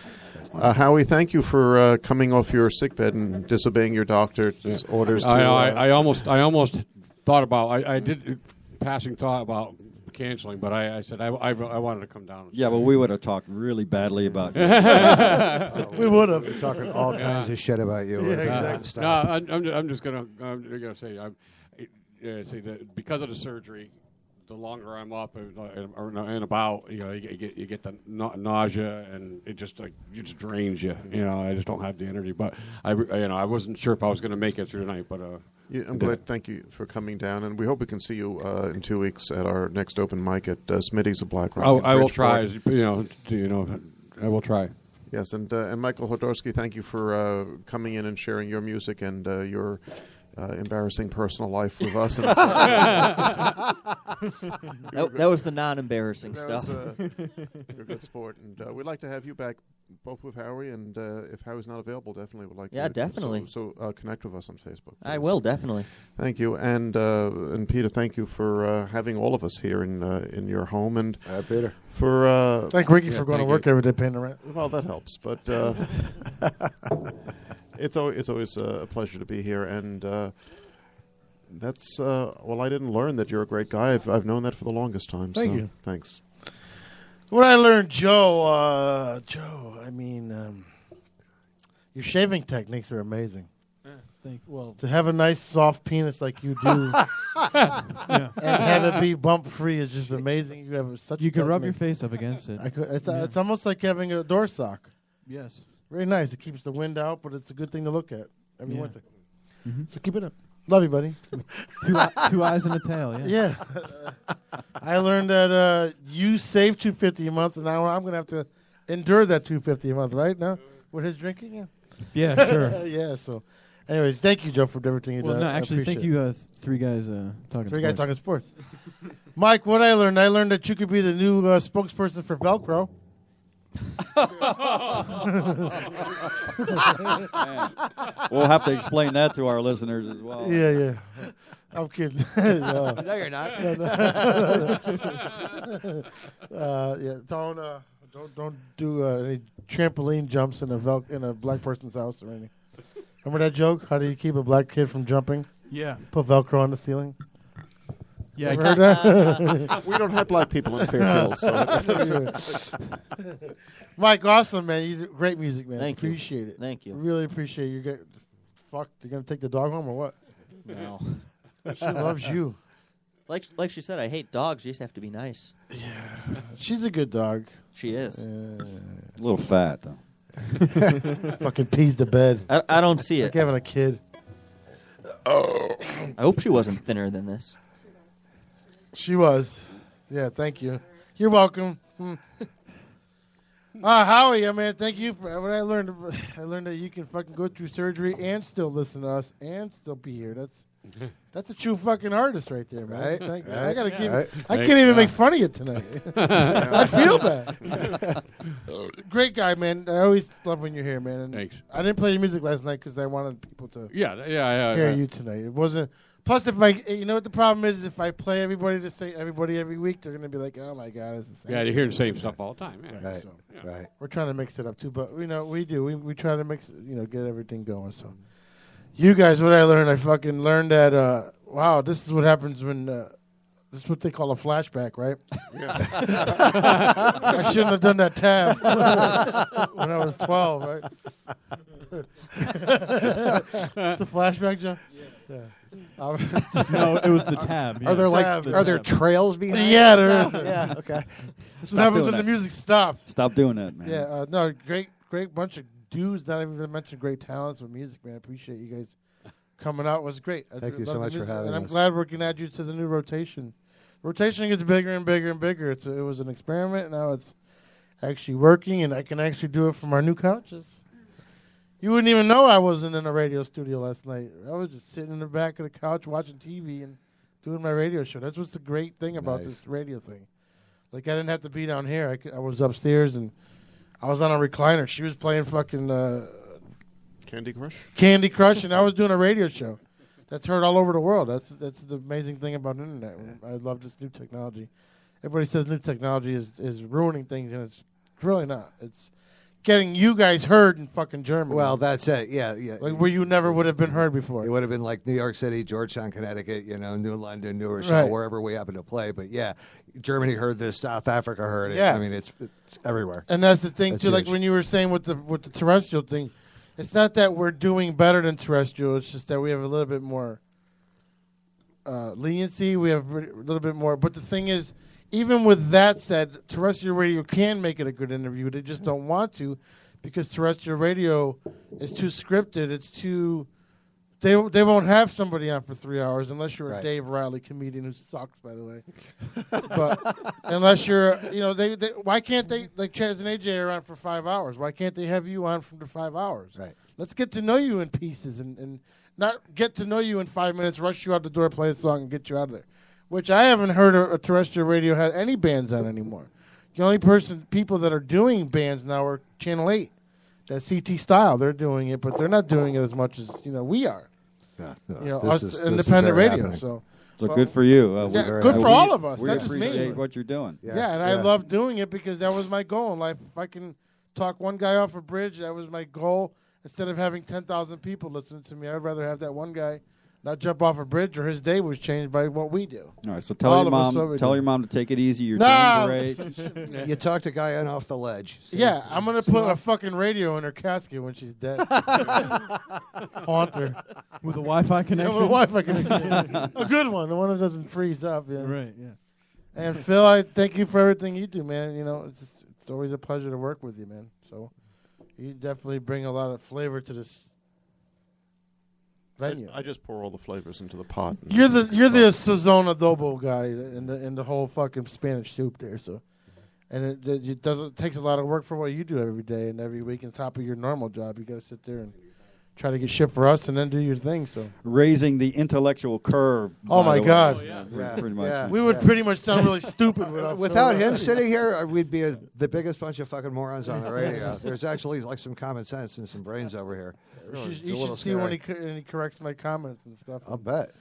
Howie, thank you for coming off your sickbed and disobeying your doctor's orders. I almost thought about. I did passing thought about canceling, but I said I wanted to come down. Yeah, but we would have talked really badly about you. We would have. We're talking all kinds of shit about you. exactly. No, I'm just gonna say say that because of the surgery, the longer I'm up and about, you get the nausea, and it just drains you. I just don't have the energy. But I wasn't sure if I was going to make it through tonight. But I'm glad. Thank you for coming down, and we hope we can see you in 2 weeks at our next open mic at Smitty's of Black Rock. I will try. I will try. Yes, and Michael Hodorski, thank you for coming in and sharing your music and your embarrassing personal life with us. That was the non-embarrassing stuff. You're a good sport, and we'd like to have you back, both with Howie, and if Howie's not available, definitely would like. Yeah, you to definitely. So connect with us on Facebook. I will definitely. Thank you, and Peter, thank you for having all of us here in your home, and Peter. For thank Ricky for going to work every day paying the rent. Well, that helps, but it's always a pleasure to be here, and that's I didn't learn that you're a great guy. I've known that for the longest time. Thank you. Thanks. What I learned, Joe. I mean, your shaving techniques are amazing. To have a nice soft penis like you do, and have it be bump free is just amazing. You have such. You can rub your face up against it. It's almost like having a door sock. Yes. Very nice. It keeps the wind out, but it's a good thing to look at every winter. Mm-hmm. So keep it up. Love you, buddy. Two eyes and a tail. Yeah. I learned that you save $250 a month, and now I'm going to have to endure that $250 a month, right? Now with his drinking, Yeah, sure. yeah. So, anyways, thank you, Joe, for everything you did. No, actually, thank you, three guys talking. Three guys talking sports. Mike, what I learned that you could be the new spokesperson for Velcro. We'll have to explain that to our listeners as well. Yeah. I'm kidding. No. No, you're not. Don't do any trampoline jumps in a black person's house or anything. Remember that joke? How do you keep a black kid from jumping? Yeah. Put Velcro on the ceiling. Yeah, Ever heard that? We don't have black people in Fairfield. So Mike, awesome, man. You do great music, man. Thank you. Appreciate it. Thank you. Really appreciate you. Fuck, you're going to take the dog home or what? No. She loves you. Like she said, I hate dogs. You just have to be nice. She's a good dog. She is. A little fat, though. Fucking pees the bed. I don't see Like it. having a kid. I hope she wasn't thinner than this. She was. Yeah, thank you. You're welcome. Howie, man, thank you for what I learned. I learned that you can fucking go through surgery and still listen to us and still be here. That's a true fucking artist right there, man. Right. Thank you. Right. I gotta give. Right. I can't even make fun of you tonight. I feel bad. Great guy, man. I always love when you're here, man. And Thanks. I didn't play your music last night because I wanted people to Yeah. hear you tonight. It wasn't. Plus, if you know what the problem is, if I play everybody every week, they're gonna be like, "Oh my god, it's the same." Yeah, you hear the same stuff all the time. Yeah. Right. So, Right. we're trying to mix it up too, but we do. We try to mix, get everything going. So, you guys, what I learned, I fucking learned that. Wow, this is what happens when. This is what they call a flashback, right? I shouldn't have done that tab when I was 12, right? It's a flashback, John. Yeah. No, it was the tab. Are there The are there tab. trails behind? Yeah, this there stuff? is. Yeah. Okay. That's what happens when the music stops. Stop doing that, man. Yeah, no, great bunch of dudes. Not even to mention great talents with music, man. I appreciate you guys coming out. It was great. Thank you love so the much for music, having and I'm us. glad we're going to add you to the new rotation. Rotation gets bigger and bigger and bigger. It was an experiment. Now it's actually working, and I can actually do it from our new couches. You wouldn't even know I wasn't in a radio studio last night. I was just sitting in the back of the couch watching TV and doing my radio show. That's what's the great thing about this radio thing. Like, I didn't have to be down here. I was upstairs, and I was on a recliner. She was playing fucking Candy Crush, and I was doing a radio show. That's heard all over the world. That's the amazing thing about internet. I love this new technology. Everybody says new technology is ruining things, and it's really not. It's getting you guys heard in fucking Germany. Well, that's it. Yeah. Like where you never would have been heard before. It would have been like New York City, Georgetown, Connecticut, New London, New Rochelle, Right. wherever we happen to play. But yeah, Germany heard this, South Africa heard it. Yeah. I mean, it's everywhere. And that's the thing That's too. Like huge. when you were saying with the terrestrial thing, it's not that we're doing better than terrestrial. It's just that we have a little bit more leniency. We have a little bit more. But the thing is, even with that said, terrestrial radio can make it a good interview. They just don't want to, because terrestrial radio is too scripted. It's too. They won't have somebody on for 3 hours unless you're a Right. Dave Riley comedian who sucks, by the way. But unless you're, they why can't they, like Chaz and AJ are on for 5 hours? Why can't they have you on for the 5 hours? Right. Let's get to know you in pieces and not get to know you in 5 minutes, rush you out the door, play a song, and get you out of there. Which I haven't heard a terrestrial radio had any bands on anymore. The only people that are doing bands now are Channel 8. That CT style, they're doing it, but they're not doing it as much as we are. Yeah, Us independent radio. happening. So good for you. yeah, good for all of us. We Not just appreciate me. what you're doing. Yeah, and I love doing it because that was my goal in life. If I can talk one guy off a bridge, that was my goal. Instead of having 10,000 people listening to me, I'd rather have that one guy not jump off a bridge, or his day was changed by what we do. All right, so tell All your of us mom. over Tell there. your mom to take it easy. You're No. doing great. You talked a guy on off the ledge. See? Yeah, I'm gonna put a fucking radio in her casket when she's dead. Haunt her With a Wi-Fi Yeah, connection. with a Wi-Fi connection. A good one, the one that doesn't freeze up. Yeah. Right. Yeah. And Phil, I thank you for everything you do, man. It's always a pleasure to work with you, man. So you definitely bring a lot of flavor to this venue. I just pour all the flavors into the pot. You're the sazon adobo guy in the whole fucking Spanish soup there. So, and it takes a lot of work for what you do every day and every week. On top of your normal job, you got to sit there and try to get shit for us and then do your thing. So Raising the intellectual curve. Oh, by my the way. God. Yeah. Pretty much. Yeah. we would pretty much sound really stupid Without him sitting here, we'd be the biggest bunch of fucking morons on the radio. There's actually like some common sense and some brains over here. You should see when he corrects my comments and stuff. I'll bet.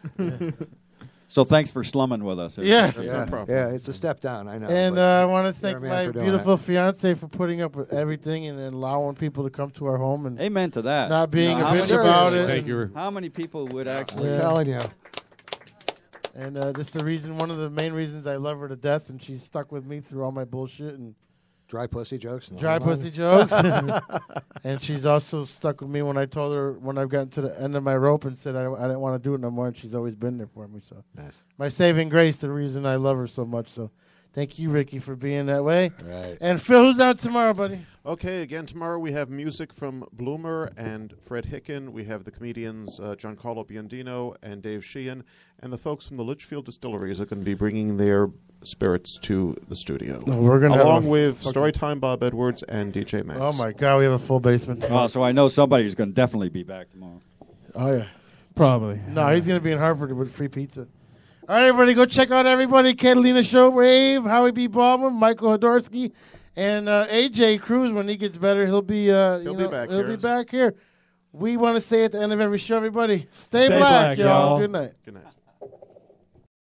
So thanks for slumming with us. Yeah. That's no problem. Yeah, it's a step down. I know. And but I want to you're thank a man my for doing beautiful it. fiance for putting up with everything and allowing people to come to our home and Amen to that. not being Now, a how bitch many- about it. Thank and- you. How many people would I'm actually? Yeah. telling you. And this is one of the main reasons I love her to death, and she's stuck with me through all my bullshit and Dry pussy jokes. dry pussy jokes. And she's also stuck with me when I told her when I've gotten to the end of my rope and said I didn't want to do it no more, and she's always been there for me. So Nice. my saving grace, the reason I love her so much. So thank you, Ricky, for being that way. Right. And Phil, who's out tomorrow, buddy? Okay, again tomorrow we have music from Bloomer and Fred Hicken. We have the comedians Giancarlo Biondino and Dave Sheehan, and the folks from the Litchfield Distilleries are going to be bringing their spirits to the studio. Oh, we're gonna along have a with Storytime Bob Edwards and DJ Max. Oh my God, we have a full basement. Oh, so I know somebody's going to definitely be back tomorrow. Oh yeah, Probably. no, he's gonna be in Hartford with free pizza. All right, everybody, go check out everybody. Catalina Shortwave, Howie B. Baldwin, Michael Hodorski, and AJ Cruz. When he gets better, he'll be back here. We want to say at the end of every show, everybody, stay black, y'all. Good night. Good night.